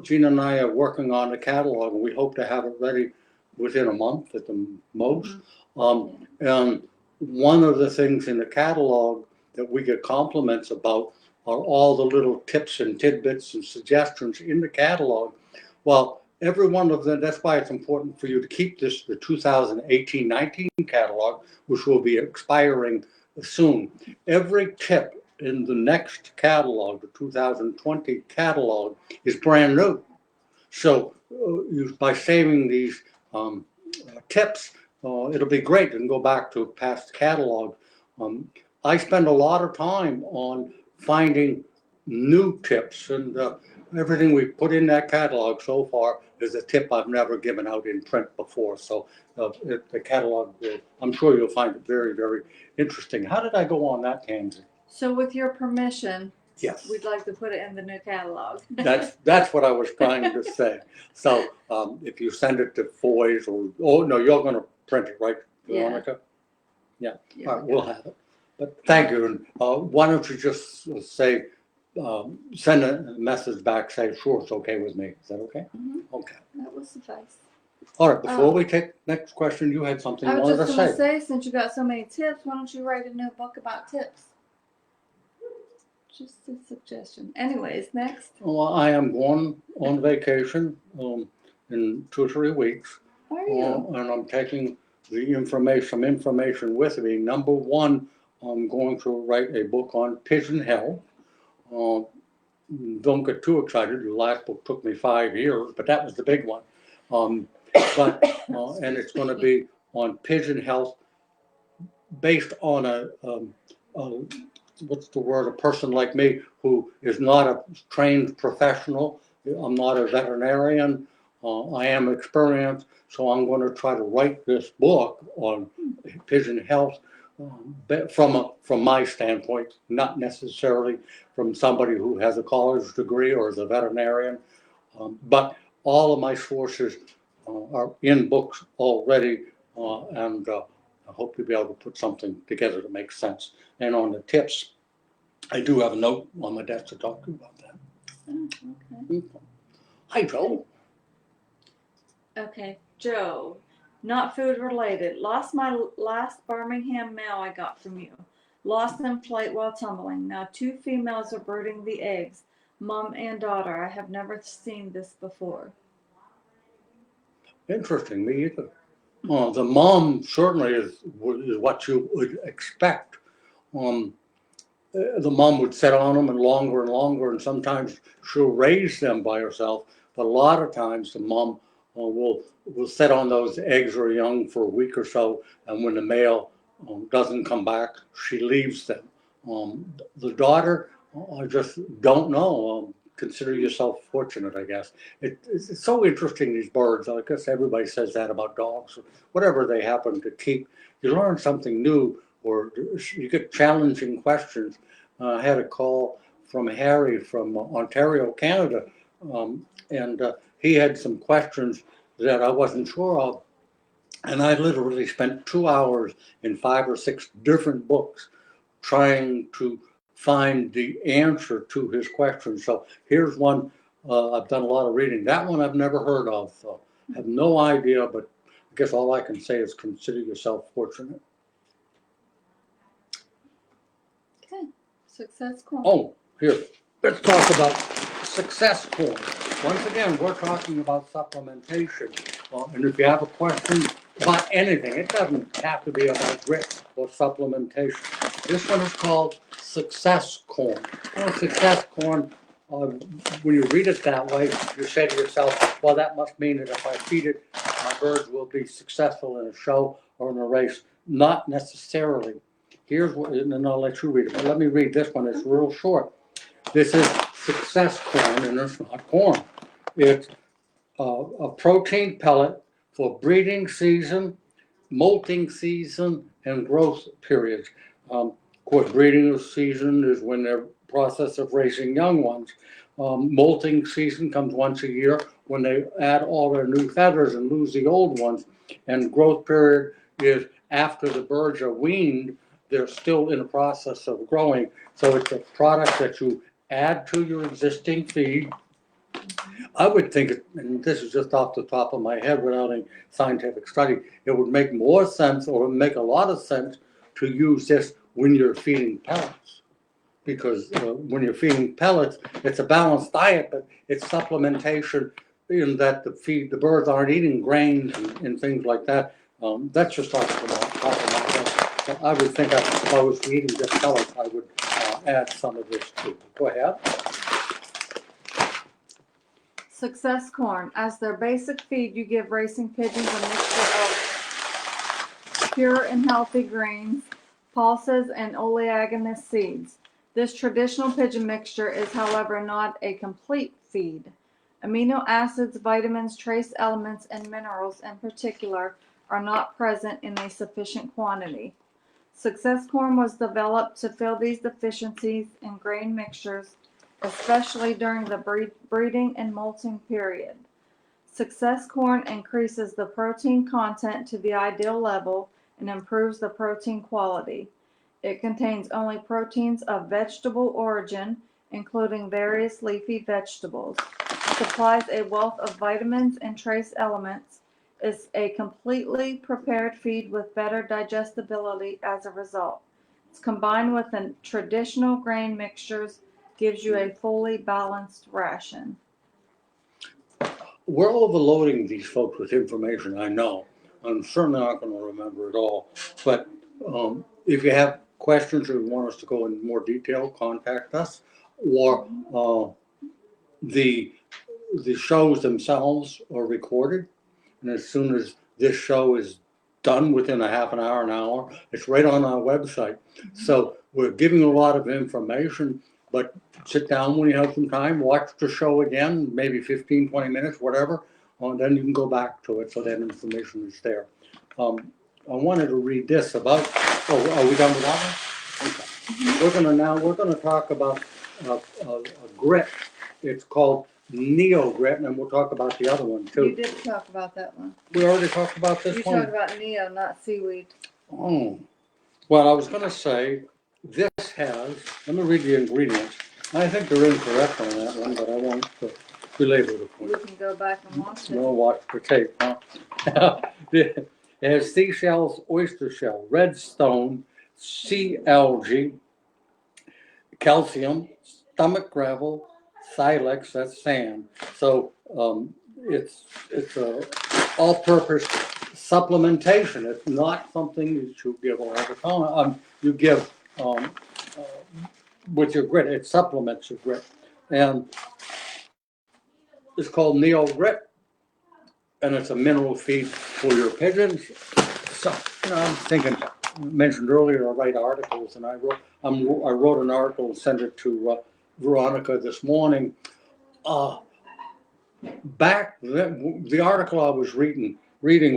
Gina and I are working on the catalog, and we hope to have it ready within a month at the most. And one of the things in the catalog that we get compliments about are all the little tips and tidbits and suggestions in the catalog. Well, every one of them, that's why it's important for you to keep the 2018-19 catalog, which will be expiring soon. Every tip in the next catalog, the 2020 catalog, is brand new. So by saving these tips, it'll be great. You can go back to past catalog. I spend a lot of time on finding new tips, and everything we put in that catalog so far is a tip I've never given out in print before. So the catalog, I'm sure you'll find it very, very interesting. How did I go on that tangent? So with your permission, yes, we'd like to put it in the new catalog. That's what I was trying to say. So if you send it to Foy's no, you're going to print it, right, Veronica? Yeah. All right, we'll have it. But thank you. And why don't you just say, send a message back, say, sure, it's okay with me. Is that okay? Mm-hmm. Okay. That will suffice. All right, before we take next question, you had something you wanted to say. I was just going to say, since you got so many tips, why don't you write a new book about tips? Just a suggestion. Anyways, next. Well, I am going on vacation in 2 or 3 weeks. Where are you? And I'm taking some information with me. Number one, I'm going to write a book on pigeon health. Don't get too excited. The last book took me 5 years, but that was the big one. And it's going to be on pigeon health based on a person like me who is not a trained professional. I'm not a veterinarian. I am experienced, so I'm going to try to write this book on pigeon health from my standpoint, not necessarily from somebody who has a college degree or is a veterinarian. But all of my sources are in books already, and I hope to be able to put something together that makes sense. And on the tips, I do have a note on my desk to talk to you about that. Oh, okay. Hi, Joe. Okay, Joe. Not food related. Lost my last Birmingham mail I got from you. Lost in flight while tumbling. Now 2 females are brooding the eggs. Mom and daughter. I have never seen this before. Interesting, me either. The mom certainly is what you would expect. The mom would sit on them and longer, and sometimes she'll raise them by herself. But a lot of times the mom will sit on those eggs or young for a week or so, and when the male doesn't come back, she leaves them. The daughter, I just don't know. Consider yourself fortunate, I guess. It's so interesting, these birds. I guess everybody says that about dogs, or whatever they happen to keep. You learn something new, or you get challenging questions. I had a call from Harry from Ontario, Canada, and he had some questions that I wasn't sure of. And I literally spent 2 hours in 5 or 6 different books trying to find the answer to his question. So here's one. I've done a lot of reading. That one I've never heard of. So I have no idea, but I guess all I can say is consider yourself fortunate. Okay, success corn. Oh, here, let's talk about success corn. Once again, we're talking about supplementation. And if you have a question about anything, it doesn't have to be about grit or supplementation. This one is called success corn. Success corn, when you read it that way, you say to yourself, well, that must mean that if I feed it, my birds will be successful in a show or in a race. Not necessarily. Here's what, and I'll let you read it, but let me read this one. It's real short. This is success corn, and it's not corn. It's a protein pellet for breeding season, molting season, and growth periods. Of course, breeding season is when they're process of raising young ones. Molting season comes once a year when they add all their new feathers and lose the old ones. And growth period is after the birds are weaned, they're still in the process of growing. So it's a product that you add to your existing feed. I would think, and this is just off the top of my head without any scientific study, it would make more sense, or make a lot of sense, to use this when you're feeding pellets. Because when you're feeding pellets, it's a balanced diet, but it's supplementation in that the birds aren't eating grains and things like that. That's just off the top of my head. So I would think, I suppose, to eating just pellets, I would add some of this too. Go ahead. Success corn. As their basic feed, you give racing pigeons a mixture of pure and healthy grains, pulses, and oleaginous seeds. This traditional pigeon mixture is, however, not a complete feed. Amino acids, vitamins, trace elements, and minerals in particular are not present in a sufficient quantity. Success corn was developed to fill these deficiencies in grain mixtures, especially during the breeding and molting period. Success corn increases the protein content to the ideal level and improves the protein quality. It contains only proteins of vegetable origin, including various leafy vegetables. Supplies a wealth of vitamins and trace elements. Is a completely prepared feed with better digestibility as a result. It's combined with the traditional grain mixtures, gives you a fully balanced ration. We're overloading these folks with information, I know. I'm certainly not going to remember it all. But if you have questions or want us to go in more detail, contact us. Or the shows themselves are recorded. And as soon as this show is done, within a half an hour, it's right on our website. So we're giving a lot of information, but sit down when you have some time, watch the show again, maybe 15, 20 minutes, whatever, and then you can go back to it, so that information is there. I wanted to read this about, are we done with that one? Okay. We're gonna talk about a grit. It's called Neo Grit, and we'll talk about the other one You too. did talk about that one. We already talked about this You one? talked about Neo, not seaweed. Oh, well, I was gonna say, this has, let me read the ingredients. I think they're incorrect on that one, but I won't belabor the We point. can go back and watch it. No, watch the tape, huh? It has seashells, oyster shell, redstone, sea algae, calcium, stomach gravel, silex, that's sand. So it's a all-purpose supplementation. It's not something that you give all the time. You give with your grit. It supplements your grit, and it's called Neo Grit, and it's a mineral feed for your pigeons. So I'm thinking, mentioned earlier, I write articles, and I wrote an article and sent it to Veronica this morning. Back then, the article I was reading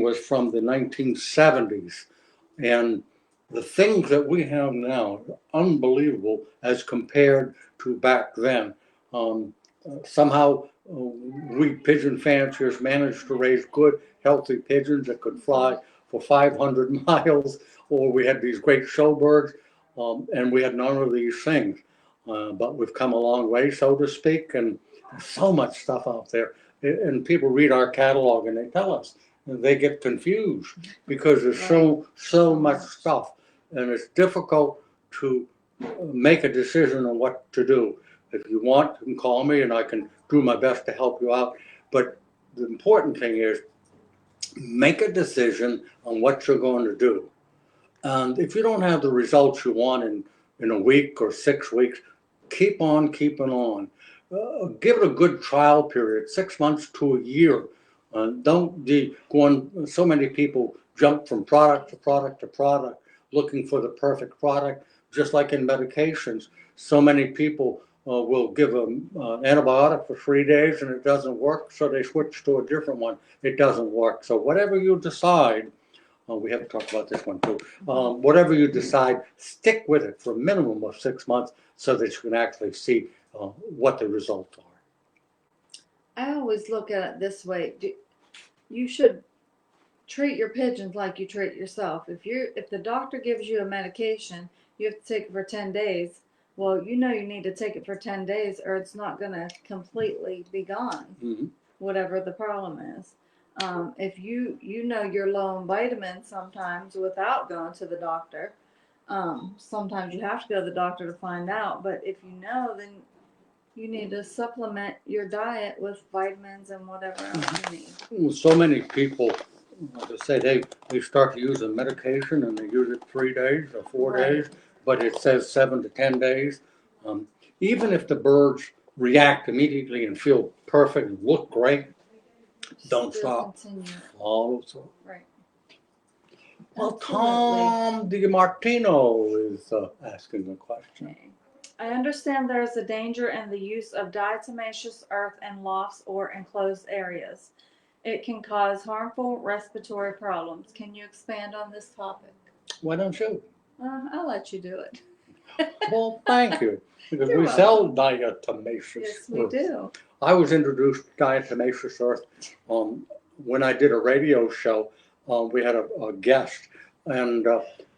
was from the 1970s, and the things that we have now are unbelievable as compared to back then. Somehow we pigeon fanciers managed to raise good, healthy pigeons that could fly for 500 miles, or we had these great showbirds, and we had none of these things. But we've come a long way, so to speak, and there's so much stuff out there. And people read our catalog and they tell us, and they get confused because there's so much stuff, and it's difficult to make a decision on what to do. If you want, you can call me and I can do my best to help you out. But the important thing is make a decision on what you're going to do. And if you don't have the results you want in a week or 6 weeks, keep on keeping on. Give it a good trial period, 6 months to a year. Don't go on. So many people jump from product to product to product looking for the perfect product, just like in medications. So many people will give them an antibiotic for 3 days and it doesn't work, so they switch to a different one. It doesn't work. So whatever you decide, we have to talk about this one too. Whatever you decide, stick with it for a minimum of 6 months so that you can actually see what the results are. I always look at it this way. You should treat your pigeons like you treat yourself. If the doctor gives you a medication, you have to take it for 10 days. Well, you know you need to take it for 10 days or it's not going to completely be gone, whatever the problem is. If you know you're low on vitamins sometimes without going to the doctor, sometimes you have to go to the doctor to find out. But if you know, then you need to supplement your diet with vitamins and whatever else you need. So many people, like I say, they start to use a medication and they use it 3 days or 4 days, but it says 7 to 10 days. Even if the birds react immediately and feel perfect and look great, don't stop. Follow through. Right. Well, Tom DiMartino is asking a question. Okay. I understand there is a danger in the use of diatomaceous earth in lofts or enclosed areas. It can cause harmful respiratory problems. Can you expand on this topic? Why don't you? I'll let you do it. Well, thank you. Because You're we welcome. sell diatomaceous earth. Yes, we do. I was introduced to diatomaceous earth when I did a radio show. We had a guest, and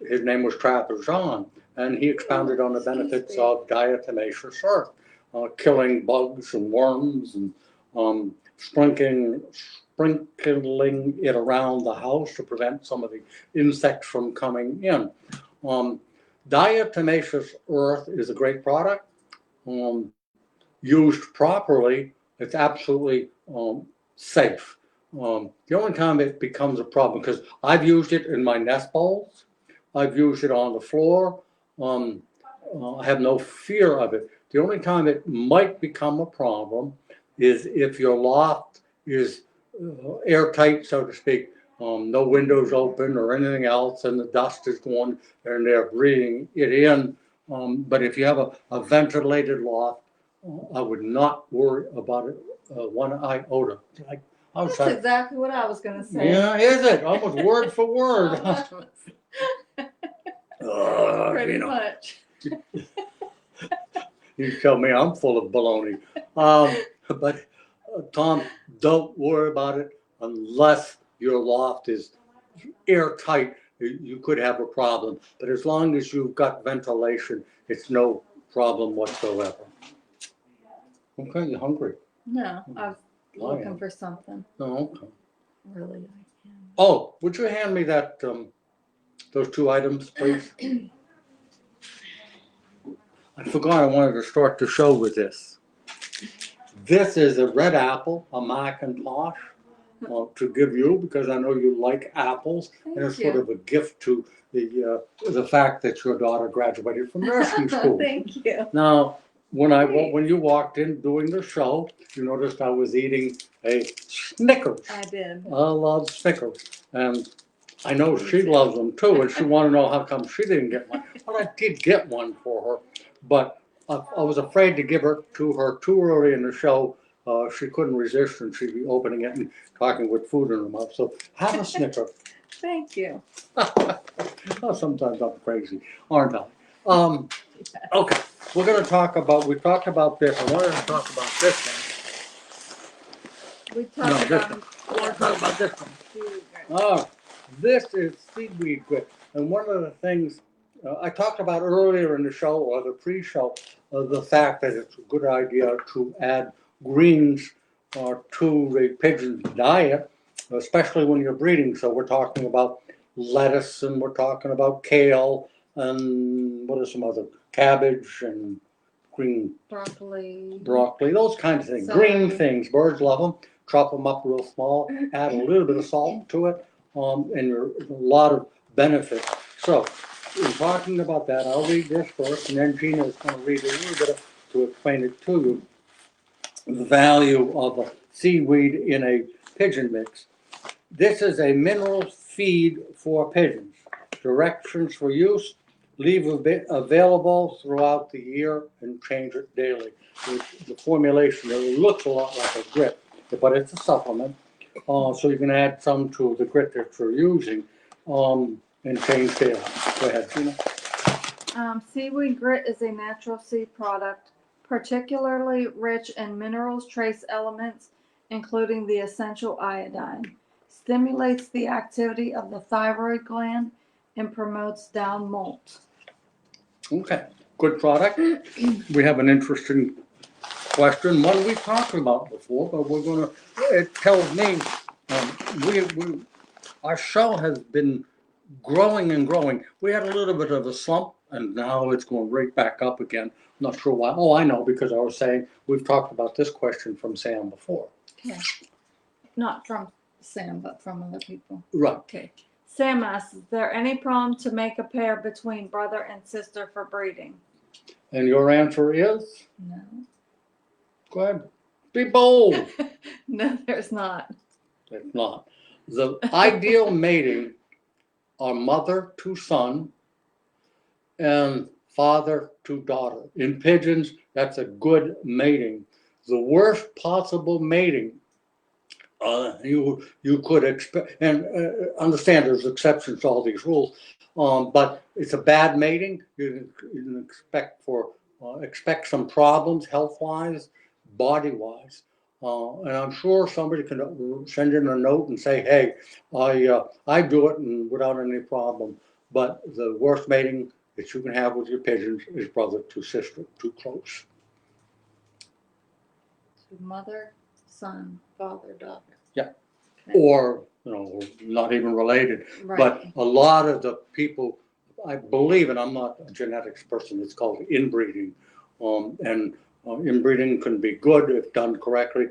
his name was Trapper John, and he expounded on the benefits of diatomaceous earth, killing bugs and worms and sprinkling it around the house to prevent some of the insects from coming in. Diatomaceous earth is a great product. Used properly, it's absolutely safe. The only time it becomes a problem, because I've used it in my nest bowls, I've used it on the floor, I have no fear of it. The only time it might become a problem is if your loft is airtight, so to speak, no windows open or anything else, and the dust is going and they're breathing it in. But if you have a ventilated loft, I would not worry about it one iota. That's exactly what I was going to say. Yeah, is it? Almost word for word. Pretty much. You tell me I'm full of baloney. But Tom, don't worry about it unless your loft is airtight. You could have a problem. But as long as you've got ventilation, it's no problem whatsoever. Okay, you hungry? No, I was looking for something. Oh, okay. Really, I can. Oh, would you hand me that those 2 items, please? I forgot I wanted to start the show with this. This is a red apple, a Macintosh, to give you because I know you like apples, and it's sort of a gift to the fact that your daughter graduated from nursing school. Thank you. Now, when you walked in doing the show, you noticed I was eating a Snickers. I did. I love Snickers, and I know she loves them too, and she wanted to know how come she didn't get one. Well, I did get one for her, but I was afraid to give her to her too early in the show. She couldn't resist, and she'd be opening it and talking with food in her mouth. So have a Snicker. Thank you. Oh, sometimes I'm crazy, aren't I? Okay, we're going to talk about. We talked about this. I wanted to talk about this one. We talked I want to talk about this one. This is seaweed grit, and one of the things I talked about earlier in the show or the pre-show, the fact that it's a good idea to add greens to the pigeon's diet, especially when you're breeding. So we're talking about lettuce, and we're talking about kale, and what are some other, cabbage and green broccoli, those kinds of things. Sorry. Green things, birds love them. Chop them up real small, add a little bit of salt to it, and there's a lot of benefit. So, in talking about that, I'll read this first, and then Gina is going to read a little bit to explain it to you. The value of a seaweed in a pigeon mix. This is a mineral feed for pigeons. Directions for use: leave available throughout the year and change it daily. The formulation, it looks a lot like a grit, but it's a supplement. So you can add some to the grit that you're using and change daily. Go ahead, Gina. Seaweed grit is a natural seed product, particularly rich in minerals, trace elements, including the essential iodine. Stimulates the activity of the thyroid gland and promotes down molt. Okay, good product. We have an interesting question, one we've talked about before, but we're gonna, it tells me, our show has been growing and growing. We had a little bit of a slump and now it's going right back up again. Not sure why. Oh, I know, because I was saying, we've talked about this question from Sam before. Okay. Not from Sam, but from other people. Right. Okay. Sam asks, is there any problem to make a pair between brother and sister for breeding? And your answer is? No. Go ahead. Be bold. No, there's not. It's not. The ideal mating are mother to son and father to daughter. In pigeons, that's a good mating. The worst possible mating you could expect, and understand there's exceptions to all these rules, but it's a bad mating. You can expect some problems health-wise, body-wise. And I'm sure somebody can send in a note and say, hey, I do it and without any problem. But the worst mating that you can have with your pigeons is brother to sister, too close. Mother, son, father, daughter. Yeah. Okay. Or, not even related. Right. But a lot of the people, I believe, and I'm not a genetics person, it's called inbreeding. And inbreeding can be good if done correctly.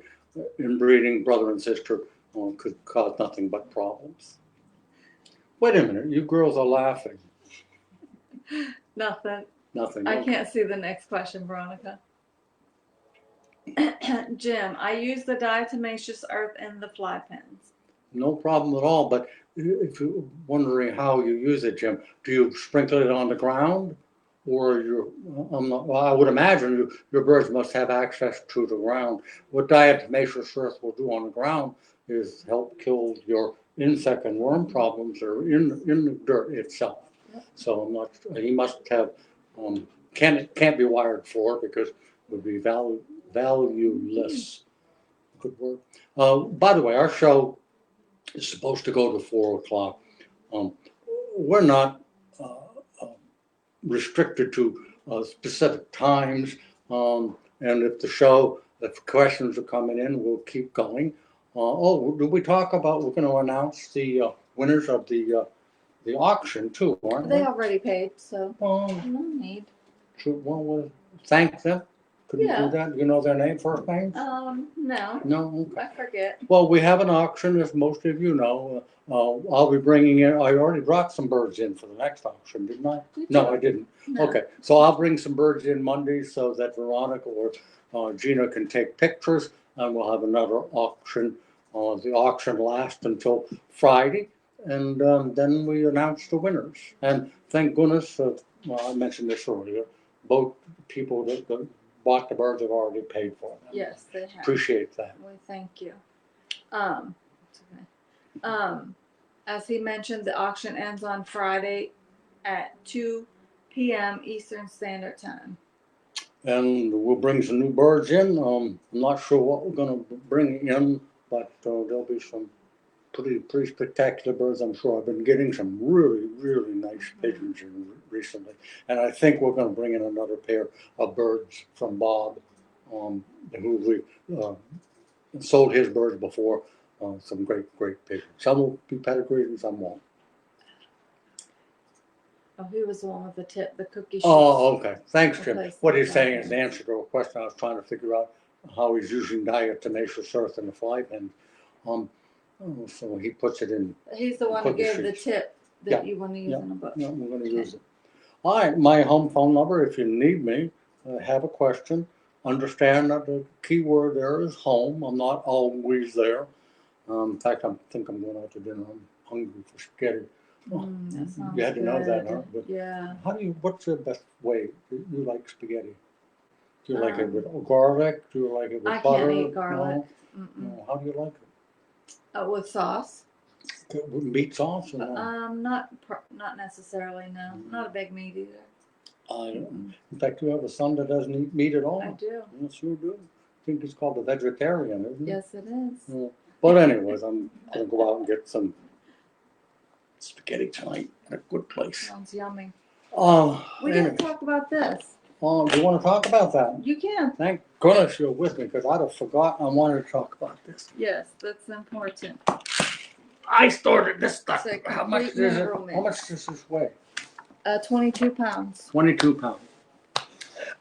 Inbreeding brother and sister could cause nothing but problems. Wait a minute, you girls are laughing. Nothing. Nothing. I can't see the next question, Veronica. Jim, I use the diatomaceous earth in the fly pens. No problem at all, but if you're wondering how you use it, Jim, do you sprinkle it on the ground? Or I would imagine your birds must have access to the ground. What diatomaceous earth will do on the ground is help kill your insect and worm problems that are in the dirt itself. Yep. So he must have, can't be wired for it because it would be valueless. Good word. By the way, our show is supposed to go to 4 o'clock. We're not restricted to specific times. And if questions are coming in, we'll keep going. Did we talk about, we're going to announce the winners of the auction too, aren't we? They already paid, so no need. We'll thank them. Could you do that? You know their name, first name? No. No? Okay. I forget. Well, we have an auction, as most of you know. I'll be bringing in, I already brought some birds in for the next auction, didn't I? No, I didn't. No. Okay, so I'll bring some birds in Monday so that Veronica or Gina can take pictures, and we'll have another auction. The auction lasts until Friday, and then we announce the winners. And thank goodness, I mentioned this earlier, both people that bought the birds have already paid for them. Yes, they have. Appreciate that. We thank you. As he mentioned, the auction ends on Friday at 2 p.m. Eastern Standard Time. And we'll bring some new birds in. I'm not sure what we're going to bring in, but there'll be some pretty spectacular birds. I'm sure I've been getting some really, really nice pigeons in recently. And I think we're going to bring in another pair of birds from Bob, who we sold his birds before. Some great pigeons. Some will be pedigreed and some won't. Oh, he was the one with the cookie sheets. Oh, okay. Thanks, Jim. What he's saying is the answer to a question I was trying to figure out how he's using diatomaceous earth in the fly pen. So he puts it in. He's the one who gave the tip that you want to use in a book. Yeah, we're going to use it. All right, my home phone number, if you need me, have a question, understand that the key word there is home. I'm not always there. In fact, I think I'm going out to dinner. I'm hungry for spaghetti. That sounds You had to know that, good. huh? But Yeah. what's the best way? You like spaghetti? Do you like it with garlic? Do you like it with I butter? can't eat garlic. No? No. How do you like it? With sauce? With meat sauce or no? Not necessarily. No, not a big meat eater. In fact, you have a son that doesn't eat meat at all. I do. Yes, you do. I think it's called a vegetarian, isn't it? Yes, it is. Yeah. But anyways, I'm gonna go out and get some spaghetti tonight at a good place. Sounds yummy. We Anyway. didn't talk about this. Do you want to talk about that? You can. Thank goodness you're with me, because I'd have forgotten I wanted to talk about this. Yes, that's important. I started this stuff. It's a How much complete does it? mineral mix. How much does this weigh? 22 pounds. 22 pounds.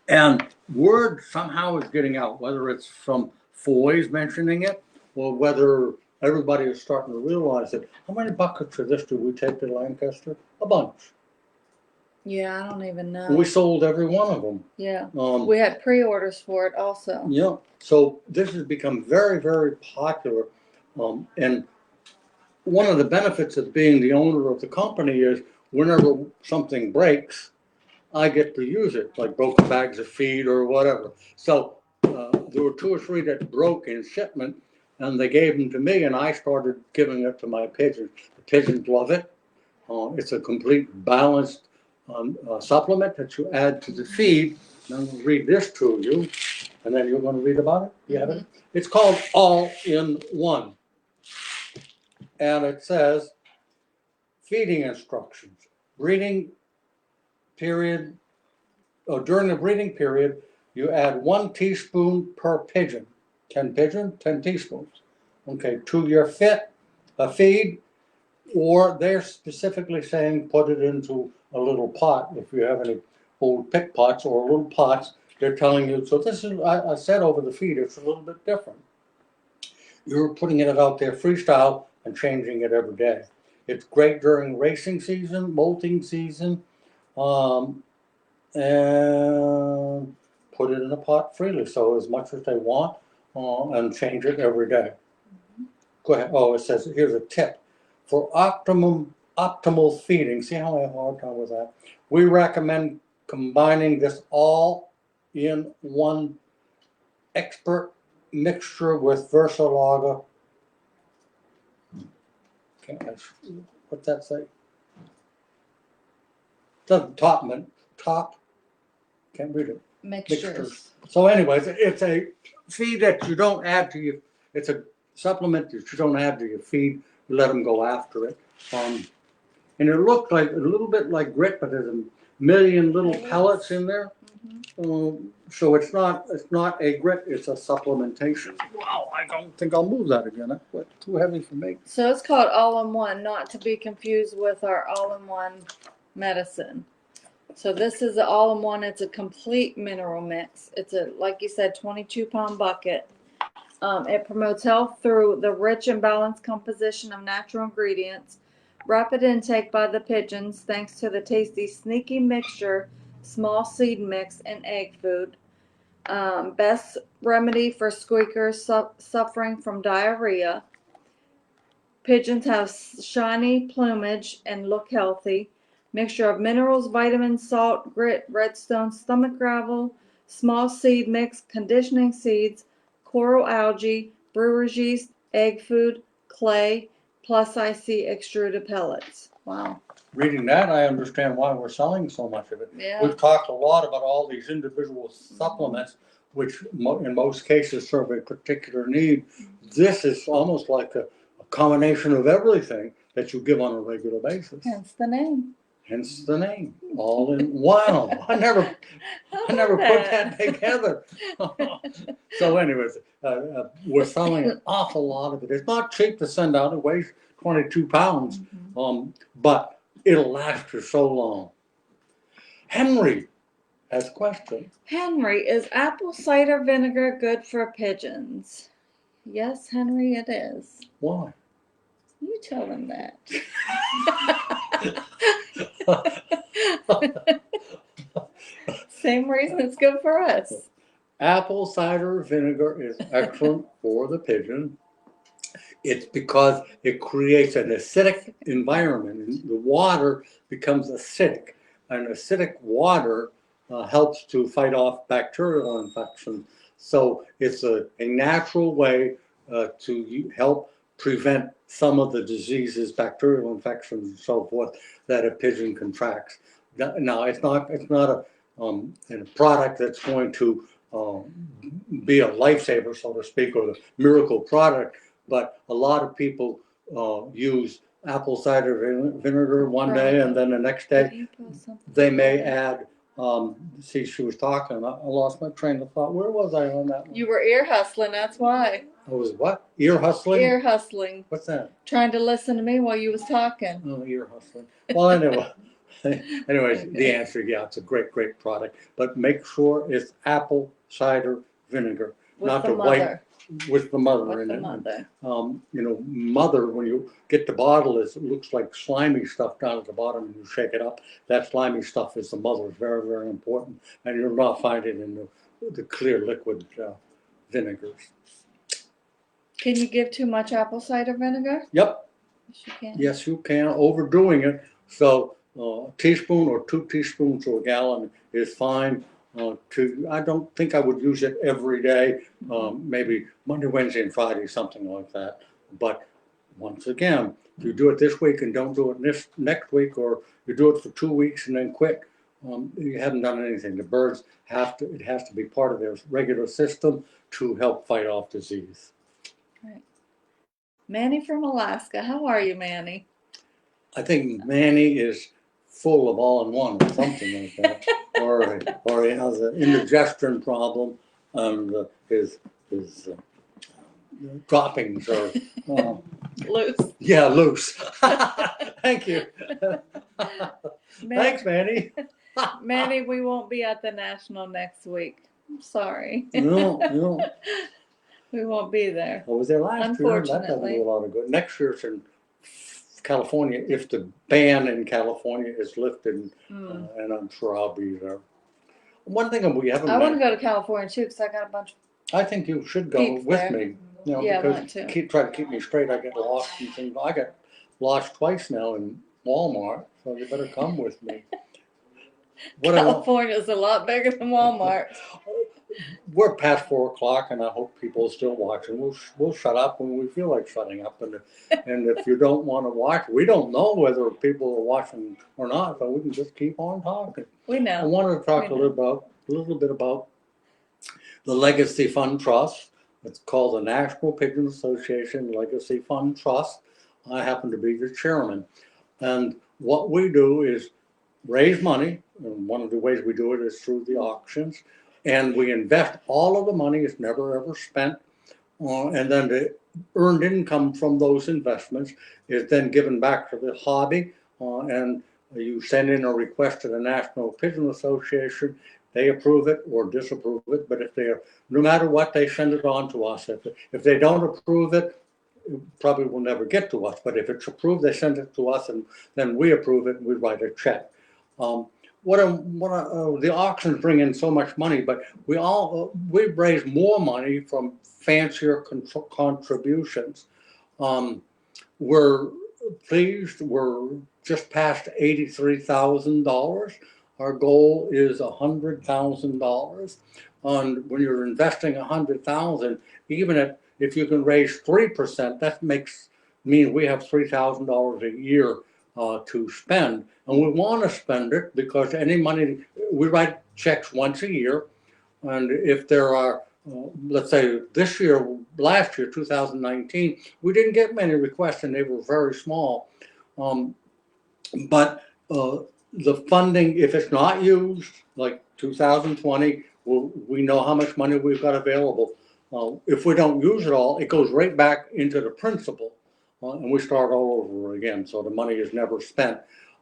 And word somehow is getting out, whether it's from Foy's mentioning it, or whether everybody is starting to realize it. How many buckets of this do we take to Lancaster? A bunch. Yeah, I don't even know. We sold every one of them. Yeah. We had pre-orders for it also. Yeah. So this has become very, very popular. And one of the benefits of being the owner of the company is whenever something breaks, I get to use it, like broken bags of feed or whatever. So there were 2 or 3 that broke in shipment, and they gave them to me, and I started giving it to my pigeons. The pigeons love it. It's a complete balanced supplement that you add to the feed. And I'm going to read this to you, and then you're going to read about it. You have it? It's called All-in-One. And it says, feeding instructions. Breeding period, during the breeding period, you add 1 teaspoon per pigeon. 10 pigeons, 10 teaspoons. Okay, to your feed, or they're specifically saying put it into a little pot. If you have any old pick pots or little pots, they're telling you, so this is, I said over the feed, it's a little bit different. You're putting it out there freestyle and changing it every day. It's great during racing season, molting season, and put it in a pot freely, so as much as they want, and change it every day. Go ahead. Oh, it says, here's a tip. For optimal feeding, see how I have a hard time with that? We recommend combining this all-in-one expert mixture with Versalaga. What's that say? Doesn't top, can't read it. Mixtures. So anyways, it's a feed that you don't add to your, it's a supplement that you don't add to your feed. You let them go after it. And it looked like a little bit like grit, but there's a million little pellets in there. So it's not a grit, it's a supplementation. Wow, I don't think I'll move that again. That's too heavy for me. So it's called All-in-One, not to be confused with our All-in-One medicine. So this is the All-in-One. It's a complete mineral mix. It's a, like you said, 22-pound bucket. It promotes health through the rich and balanced composition of natural ingredients, rapid intake by the pigeons thanks to the tasty sneaky mixture, small seed mix, and egg food. Best remedy for squeakers suffering from diarrhea. Pigeons have shiny plumage and look healthy. Mixture of minerals, vitamins, salt, grit, redstone, stomach gravel, small seed mix, conditioning seeds, coral algae, brewer's yeast, egg food, clay, plus I see extruded pellets. Wow. Reading that, I understand why we're selling so much of it. Yeah. We've talked a lot about all these individual supplements, which in most cases serve a particular need. This is almost like a combination of everything that you give on a regular basis. Hence the name. Hence the name. All in. Wow. I never put that together. So anyways, we're selling an awful lot of it. It's not cheap to send out. It weighs 22 pounds. But it'll last you so long. Henry has a question. Henry, is apple cider vinegar good for pigeons? Yes, Henry, it is. Why? You tell him that. Same reason it's good for us. Apple cider vinegar is excellent for the pigeon. It's because it creates an acidic environment, and the water becomes acidic. And acidic water helps to fight off bacterial infections. So it's a natural way to help prevent some of the diseases, bacterial infections, and so forth that a pigeon contracts. Now, it's not a product that's going to be a lifesaver, so to speak, or the miracle product. But a lot of people use apple cider vinegar one day, and then the next day they may add. See, she was talking. I lost my train of thought. Where was I on that one? You were ear hustling, that's why. I was what? Ear hustling? Ear hustling. What's that? Trying to listen to me while you was talking. Oh, ear hustling. Well, anyway. Anyways, the answer, yeah, it's a great, great product. But make sure it's apple cider vinegar, With not the the mother. white with the mother With in the it. mother. Mother, when you get the bottle, it looks like slimy stuff down at the bottom, and you shake it up. That slimy stuff is the mother. It's very, very important, and you'll not find it in the clear liquid vinegars. Can you give too much apple cider vinegar? Yep. Yes, you can. Yes, you can. Overdoing it. So a teaspoon or 2 teaspoons to a gallon is fine. I don't think I would use it every day. Maybe Monday, Wednesday, and Friday, something like that. But once again, if you do it this week and don't do it next week, or you do it for 2 weeks and then quit, you haven't done anything. The birds it has to be part of their regular system to help fight off disease. Right. Manny from Alaska. How are you, Manny? I think Manny is full of all-in-one or something like that, or he has an indigestion problem, and his droppings are Loose. Yeah, loose. Thank you. Man, Thanks, Manny. Manny, we won't be at the National next week. I'm sorry. No. We won't be there. I was there last year. That doesn't Unfortunately. do a lot of good. Next year's in California, if the ban in California is lifted, and I'm sure I'll be there. One thing we haven't. I want to go to California too because I got a bunch. I think you should go Peeps with there. me. Yeah, I want because to. try to keep me straight. I get lost and things. I got lost twice now in Walmart, so you better come with me. California is a lot bigger than Walmart. We're past 4 o'clock, and I hope people are still watching. We'll shut up when we feel like shutting up, and if you don't want to watch, we don't know whether people are watching or not, but we can just keep on talking. We know. I wanted to talk a little bit about the Legacy Fund Trust. It's called the National Pigeon Association Legacy Fund Trust. I happen to be the chairman, and what we do is raise money, and one of the ways we do it is through the auctions. And we invest all of the money. It's never ever spent. And then the earned income from those investments is then given back to the hobby. And you send in a request to the National Pigeon Association. They approve it or disapprove it. But no matter what, they send it on to us. If they don't approve it, it probably will never get to us. But if it's approved, they send it to us, and then we approve it and we write a check. The auctions bring in so much money, but we've raised more money from fancier contributions. We're pleased. We're just past $83,000. Our goal is $100,000. And when you're investing $100,000, even if you can raise 3%, that mean we have $3,000 a year to spend, and we want to spend it because any money, we write checks once a year, and if there are, let's say last year, 2019, we didn't get many requests and they were very small, but the funding, if it's not used, like 2020, we know how much money we've got available. If we don't use it all, it goes right back into the principal. And we start all over again, so the money is never spent.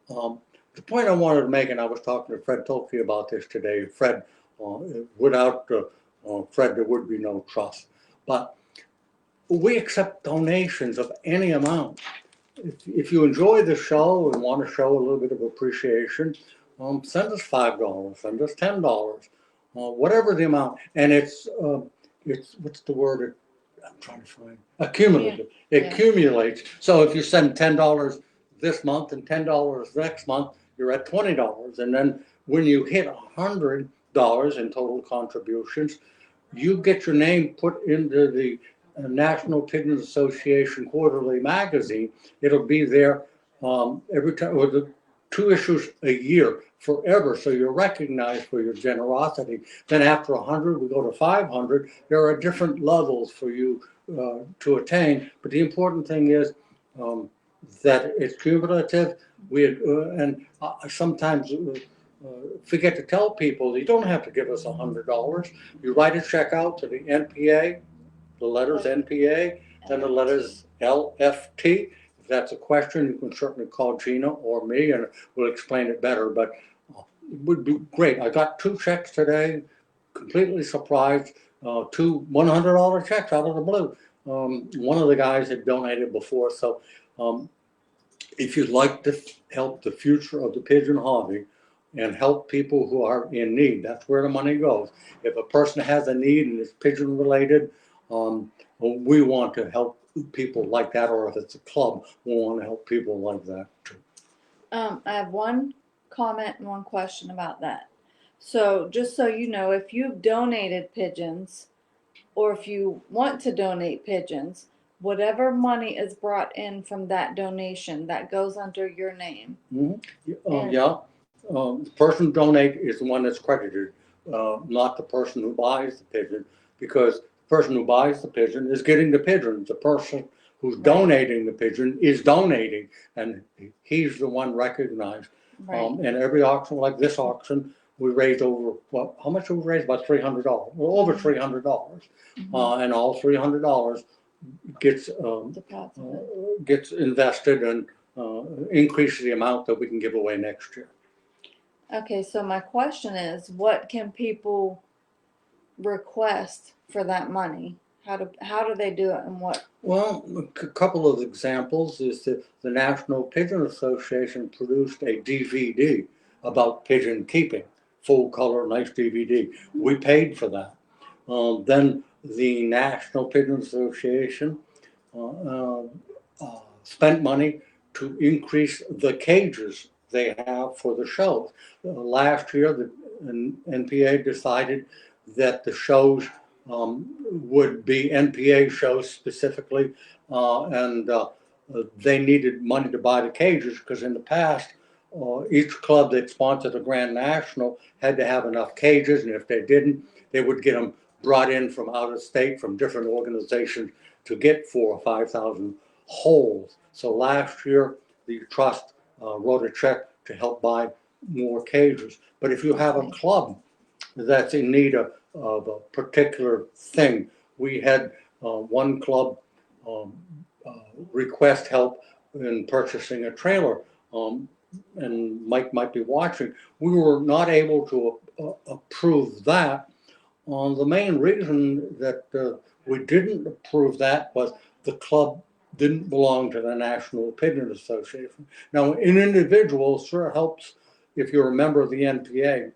The point I wanted to make, and I was talking to Fred Tolke about this today, Fred, without Fred, there would be no trust. But we accept donations of any amount. If you enjoy the show and want to show a little bit of appreciation, send us $5, send us $10, whatever the amount. And it's what's the word? I'm trying to find, accumulative. It Yeah. accumulates. So if you send $10 this month and $10 next month, you're at $20. And then when you hit $100 in total contributions, you get your name put into the National Pigeons Association Quarterly Magazine. It'll be there every time, or the 2 issues a year forever. So you're recognized for your generosity. Then after 100, we go to 500. There are different levels for you to attain. But the important thing is that it's cumulative. And sometimes forget to tell people you don't have to give us $100. You write a check out to the NPA, the letters NPA, then the letters LFT. If that's a question, you can certainly call Gina or me and we'll explain it better. But it would be great. I got 2 checks today, completely surprised. 2 $100 checks out of the blue. One of the guys had donated before. So if you'd like to help the future of the pigeon hobby and help people who are in need, that's where the money goes. If a person has a need and it's pigeon related, we want to help people like that, or if it's a club, we want to help people like that too. I have one comment and one question about that. So, just so you know, if you've donated pigeons, or if you want to donate pigeons, whatever money is brought in from that donation, that goes under your name. Mm-hmm. Yeah. The person who donates is the one that's credited, not the person who buys the pigeon, because the person who buys the pigeon is getting the pigeon. The person who's donating the pigeon is donating, and he's the one recognized. Right. And every auction, like this auction, we raised over, how much did we raise? About $300. Well, over $300. And all $300 gets gets invested and increases the amount that we can give away next year. Okay, so my question is, what can people request for that money? How do they do it, and what? Well, a couple of examples is that the National Pigeon Association produced a DVD about pigeon keeping, full color, nice DVD. We paid for that. Then the National Pigeon Association spent money to increase the cages they have for the shows. Last year, the NPA decided that the shows would be NPA shows specifically, and they needed money to buy the cages because in the past, each club that sponsored the Grand National had to have enough cages, and if they didn't, they would get them brought in from out of state from different organizations to get 4,000 or 5,000 holes. So last year, the trust wrote a check to help buy more cages. But if you have a club that's in need of a particular thing, we had one club request help in purchasing a trailer. And Mike might be watching. We were not able to approve that. The main reason that we didn't approve that was the club didn't belong to the National Pigeon Association. Now, an individual sure helps if you're a member of the NPA. It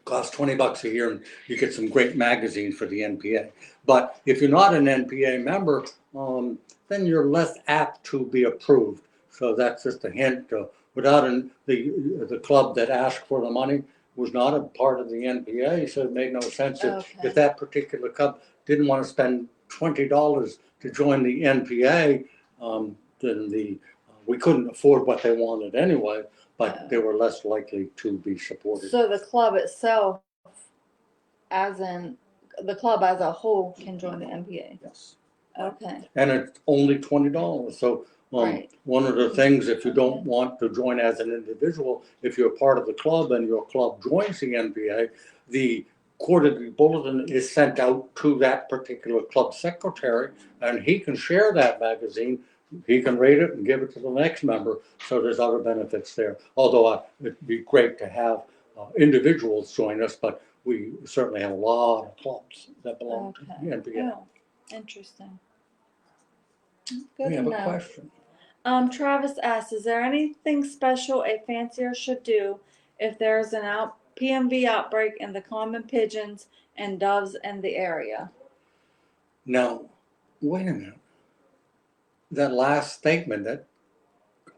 costs $20 a year and you get some great magazines for the NPA. But if you're not an NPA member, then you're less apt to be approved. So that's just a hint. Without the club that asked for the money was not a part of the NPA, so it made no sense if that particular club didn't want to spend $20 to join the NPA, then we couldn't afford what they wanted anyway, but they were less likely to be supported. So the club itself, as in the club as a whole, can join the NPA? Yes. Okay. And it's only $20. So one of the things, if you don't want to join as an individual, if you're part of the club and your club joins the NPA, the quarterly bulletin is sent out to that particular club secretary, and he can share that magazine. He can read it and give it to the next member. So there's other benefits there. Although it'd be great to have individuals join us, but we certainly have a lot of clubs that belong to the NPA. Oh, interesting. Good we have to know. A question. Travis asks, is there anything special a fancier should do if there's an PMV outbreak in the common pigeons and doves in the area? Now, wait a minute. That last statement, that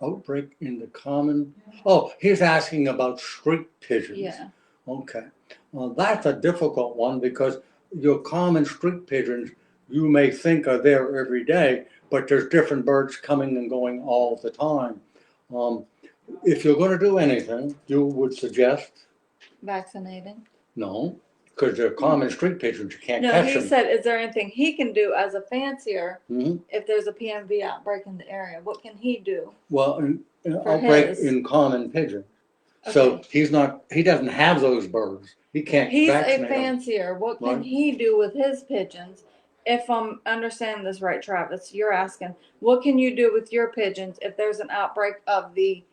outbreak in the common, oh, he's asking about street pigeons. Yeah. Okay. Well, that's a difficult one because your common street pigeons, you may think are there every day, but there's different birds coming and going all the time. If you're going to do anything, you would suggest Vaccinating. no, because they're common street pigeons. You can't No, catch he them. said, is there anything he can do as a fancier Mhm. if there's a PMV outbreak in the area? What can he do? Well, an For outbreak his. in common pigeon. So Okay. he doesn't have those birds. He can't He's a vaccinate them. fancier. What can Right. he do with his pigeons? If I'm understanding this right, Travis, you're asking, what can you do with your pigeons if there's an outbreak of the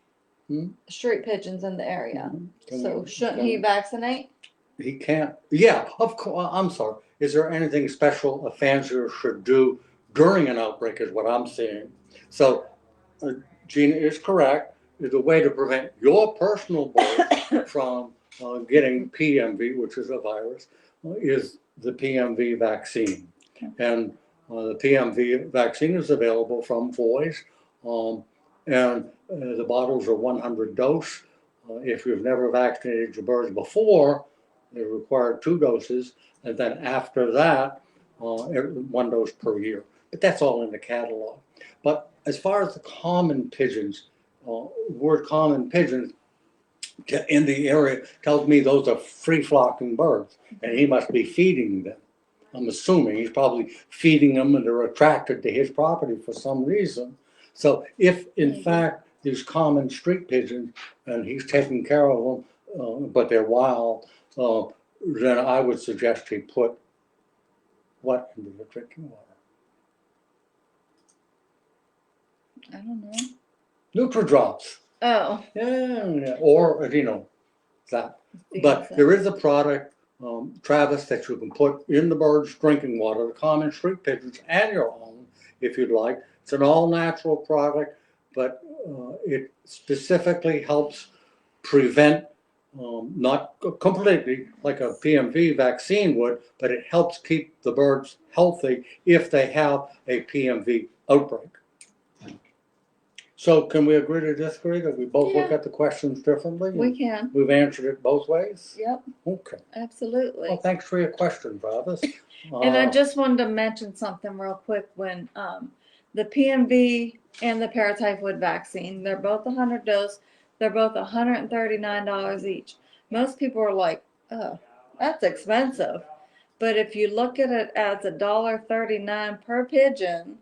street pigeons in the area? So shouldn't he vaccinate? He can't. Yeah, of course. I'm sorry. Is there anything special a fancier should do during an outbreak? Is what I'm saying. So, Gina is correct. The way to prevent your personal birds from getting PMV, which is a virus, is the PMV vaccine. Okay. And the PMV vaccine is available from Voice, and the bottles are 100 dose. If you've never vaccinated your birds before, they require 2 doses, and then after that, 1 dose per year. But that's all in the catalog. But as far as the common pigeons, word common pigeons in the area tells me those are free flocking birds, and he must be feeding them. I'm assuming he's probably feeding them and they're attracted to his property for some reason. So if in fact these common street pigeons, and he's taking care of them, but they're wild, then I would suggest he put what into the drinking water? I don't know. Nutri-Drops. Oh. Yeah, or that. But there is a product, Travis, that you can put in the birds' drinking water, the common street pigeons, and your own, if you'd like. It's an all-natural product, but it specifically helps prevent, not completely like a PMV vaccine would, but it helps keep the birds healthy if they have a PMV outbreak. So can we agree to disagree that we both look at the questions differently? We can. We've answered it both ways? Yep. Okay. Absolutely. Well, thanks for your question, Travis. And I just wanted to mention something real quick. When the PMV and the paratyphoid vaccine, they're both 100 dose. They're both $139 each. Most people are like, oh, that's expensive. But if you look at it as $1.39 per pigeon,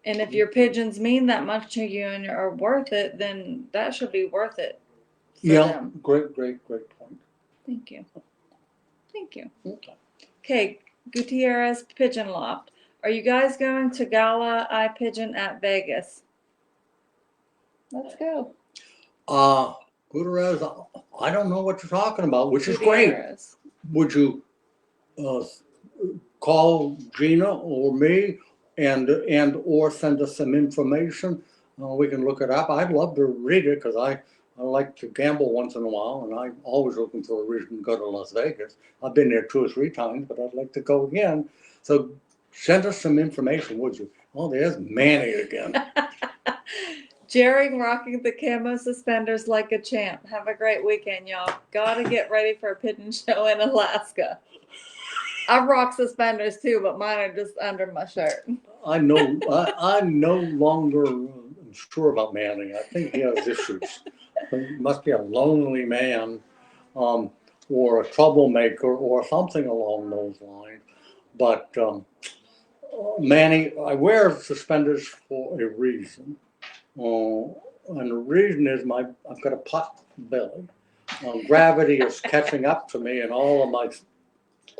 and if your pigeons mean that much to you and are worth it, then that should be worth it for them. Great point. Thank you. Thank you. Okay. Okay, Gutierrez Pigeon Loft. Are you guys going to Gala Eye Pigeon at Vegas? Let's go. Gutierrez, I don't know what you're talking about, which is Gutierrez. great. Would you call Gina or me and or send us some information? We can look it up. I'd love to read it because I like to gamble once in a while, and I'm always looking for a reason to go to Las Vegas. I've been there 2 or 3 times, but I'd like to go again. So send us some information, would you? Oh, there's Manny again. Jerry rocking the camo suspenders like a champ. Have a great weekend, y'all. Gotta get ready for a pigeon show in Alaska. I rock suspenders too, but mine are just under my shirt. I'm no longer sure about Manny. I think he has issues. He must be a lonely man, or a troublemaker, or something along those lines. But Manny, I wear suspenders for a reason, and the reason is I've got a pot belly. Gravity is catching up to me, and all of my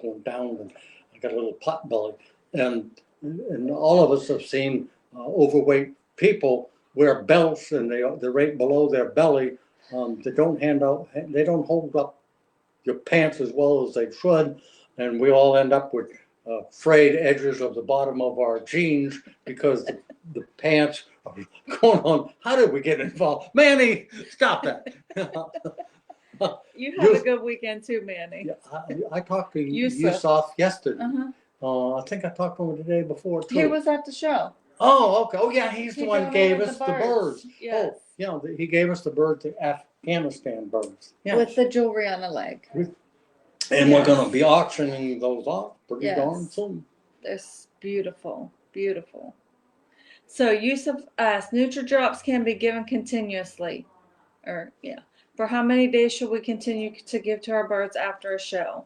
going down, and I got a little pot belly, and all of us have seen overweight people wear belts, and they're right below their belly. They don't hold up your pants as well as they should, and we all end up with frayed edges of the bottom of our jeans because the pants are going on. How did we get involved? Manny, stop that. You have a good weekend too, Manny. Yeah, I talked to Yusuf yesterday. I think I talked to him the day before too. He was at the show. Oh, okay. Oh, yeah, he's the He one who gave donated us the birds. Yes. Oh, yeah, he gave us the birds, the Afghanistan birds. Yes. With the jewelry on the leg. And we're going to be auctioning those off pretty darn soon. They're beautiful, beautiful. So use of Nutri-Drops can be given continuously. For how many days should we continue to give to our birds after a show?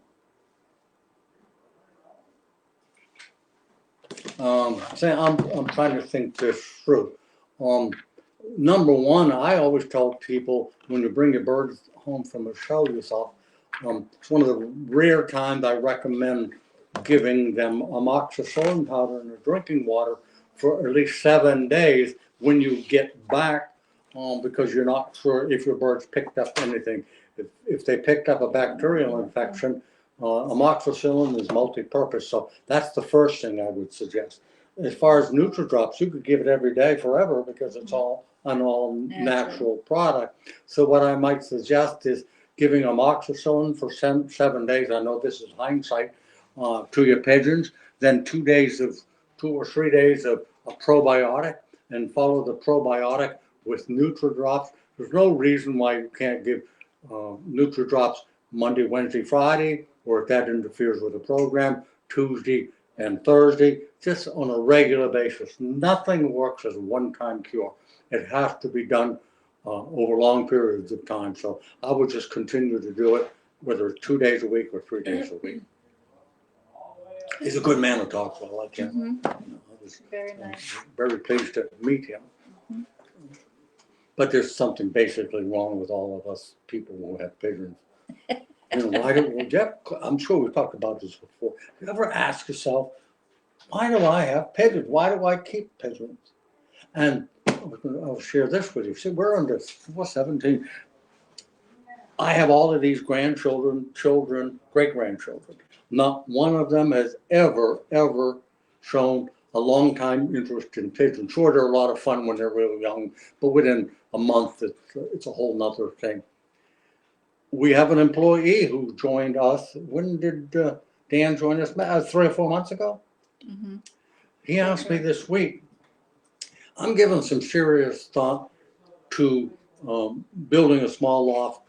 I'm trying to think this through. Number one, I always tell people when you bring your birds home from a show yourself, it's one of the rare times I recommend giving them amoxicillin powder in their drinking water for at least 7 days when you get back, because you're not sure if your birds picked up anything. If they picked up a bacterial infection, amoxicillin is multi-purpose, so that's the first thing I would suggest. As far as Nutri-Drops, you could give it every day forever because it's an all natural product. So what I might suggest is giving amoxicillin for 7 days. I know this is hindsight, to your pigeons. Then 2 or 3 days of a probiotic, and follow the probiotic with Nutri-Drops. There's no reason why you can't give Nutri-Drops Monday, Wednesday, Friday, or if that interferes with the program, Tuesday and Thursday, just on a regular basis. Nothing works as a one-time cure. It has to be done over long periods of time. So I would just continue to do it, whether it's 2 days a week or 3 days a week. He's a good man to talk to. I like him. I was Very nice. Very pleased to meet him. But there's something basically wrong with all of us people who have pigeons. Why do Jeff? I'm sure we've talked about this before. You ever ask yourself, why do I have pigeons? Why do I keep pigeons? And I'll share this with you. See, we're under 417. I have all of these grandchildren, children, great-grandchildren. Not one of them has ever shown a long time interest in pigeons. Sure, they're a lot of fun when they're really young, but within a month, it's a whole nother thing. We have an employee who joined us. When did Dan join us? 3 or 4 months ago? Mm-hmm. He asked me this week, I'm giving some serious thought to building a small loft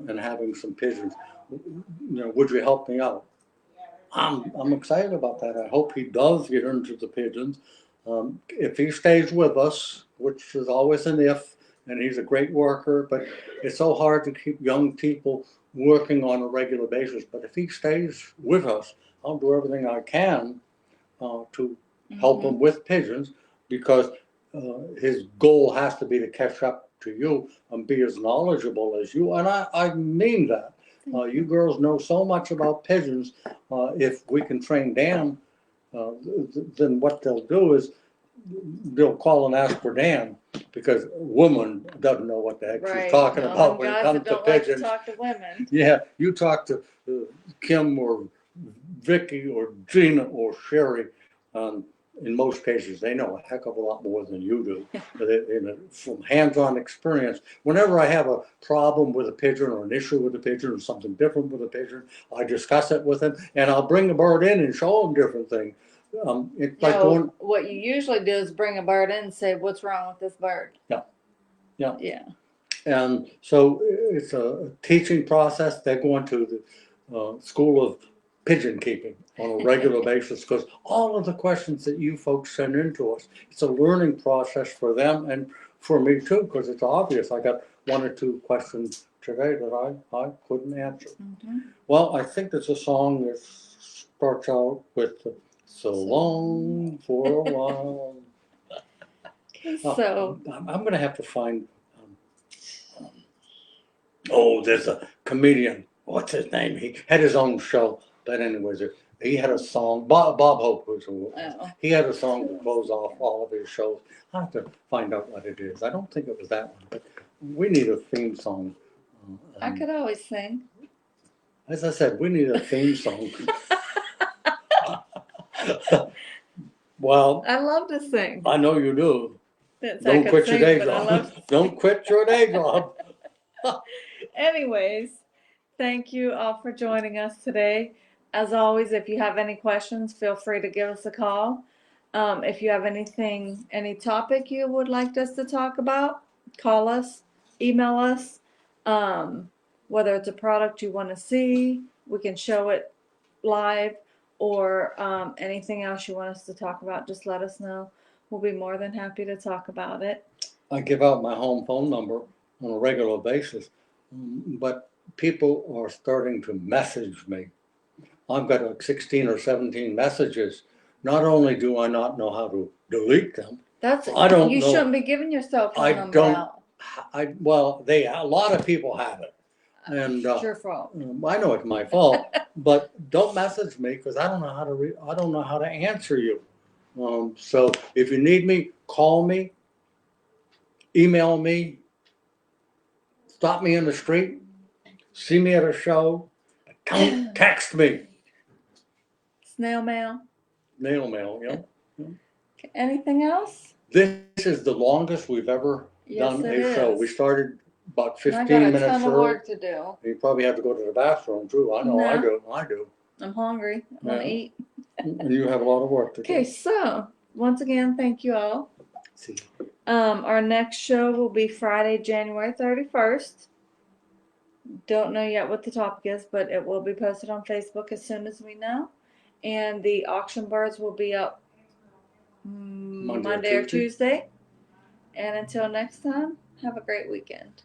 and having some pigeons. Would you help me out? I'm excited about that. I hope he does get into the pigeons. If he stays with us, which is always an if, and he's a great worker, but it's so hard to keep young people working on a regular basis. But if he stays with us, I'll do everything I can to help him with pigeons, because his goal has to be to catch up to you and be as knowledgeable as you. And I mean that. You girls know so much about pigeons. If we can train Dan, then what they'll do is they'll call and ask for Dan, because a woman doesn't know what the heck she's talking about when it comes to pigeons. Like to talk to women. Yeah, you talk to Kim or Vicky or Gina or Sherry. In most cases, they know a heck of a lot more than you do. From hands-on experience, whenever I have a problem with a pigeon or an issue with a pigeon or something different with a pigeon, I discuss it with them, and I'll bring the bird in and show them different things. It's like what you usually do is bring a bird in and say, "What's wrong with this bird?" Yeah. And so it's a teaching process. They're going to the school of pigeon keeping on a regular basis, because all of the questions that you folks send in to us, it's a learning process for them and for me too, because it's obvious. I got 1 or 2 questions today that I couldn't answer. Well, I think there's a song that starts out with "So long for a while." So I'm going to have to find. There's a comedian. What's his name? He had his own show. But anyways, he had a song. Bob Hope was who. He had a song to close off all of his shows. I have to find out what it is. I don't think it was that one, but we need a theme song. I could always sing. As I said, we need a theme song. Well, I love to sing. I know you do. Don't quit your day job. Don't quit your day job. Anyways, thank you all for joining us today. as always, if you have any questions, feel free to give us a call. If you have any topic you would like us to talk about, call us, email us. Whether it's a product you want to see, we can show it live, or anything else you want us to talk about, just let us know. We'll be more than happy to talk about it. I give out my home phone number on a regular basis, but people are starting to message me. I've got like 16 or 17 messages. Not only do I not know how to delete them, I don't You know. shouldn't be giving your cell phone I number don't. out. Well, a lot of people have it, and It's your fault. I know it's my fault. But don't message me because I don't know how to. I don't know how to answer you. So if you need me, call me, email me, stop me in the street, see me at a show. Don't text me. Snail mail. Nail mail, you know. Anything else? This is the longest we've ever done a show. We started about 15 minutes I got a ton of early. work to do. You probably have to go to the bathroom too. I know I do. I do. I'm hungry. I want to eat. And you have a lot of work to do. Okay, so once again, thank you all. See. Our next show will be Friday, January 31st. Don't know yet what the topic is, but it will be posted on Facebook as soon as we know. And the auction birds will be up Monday or Tuesday. And until next time, have a great weekend.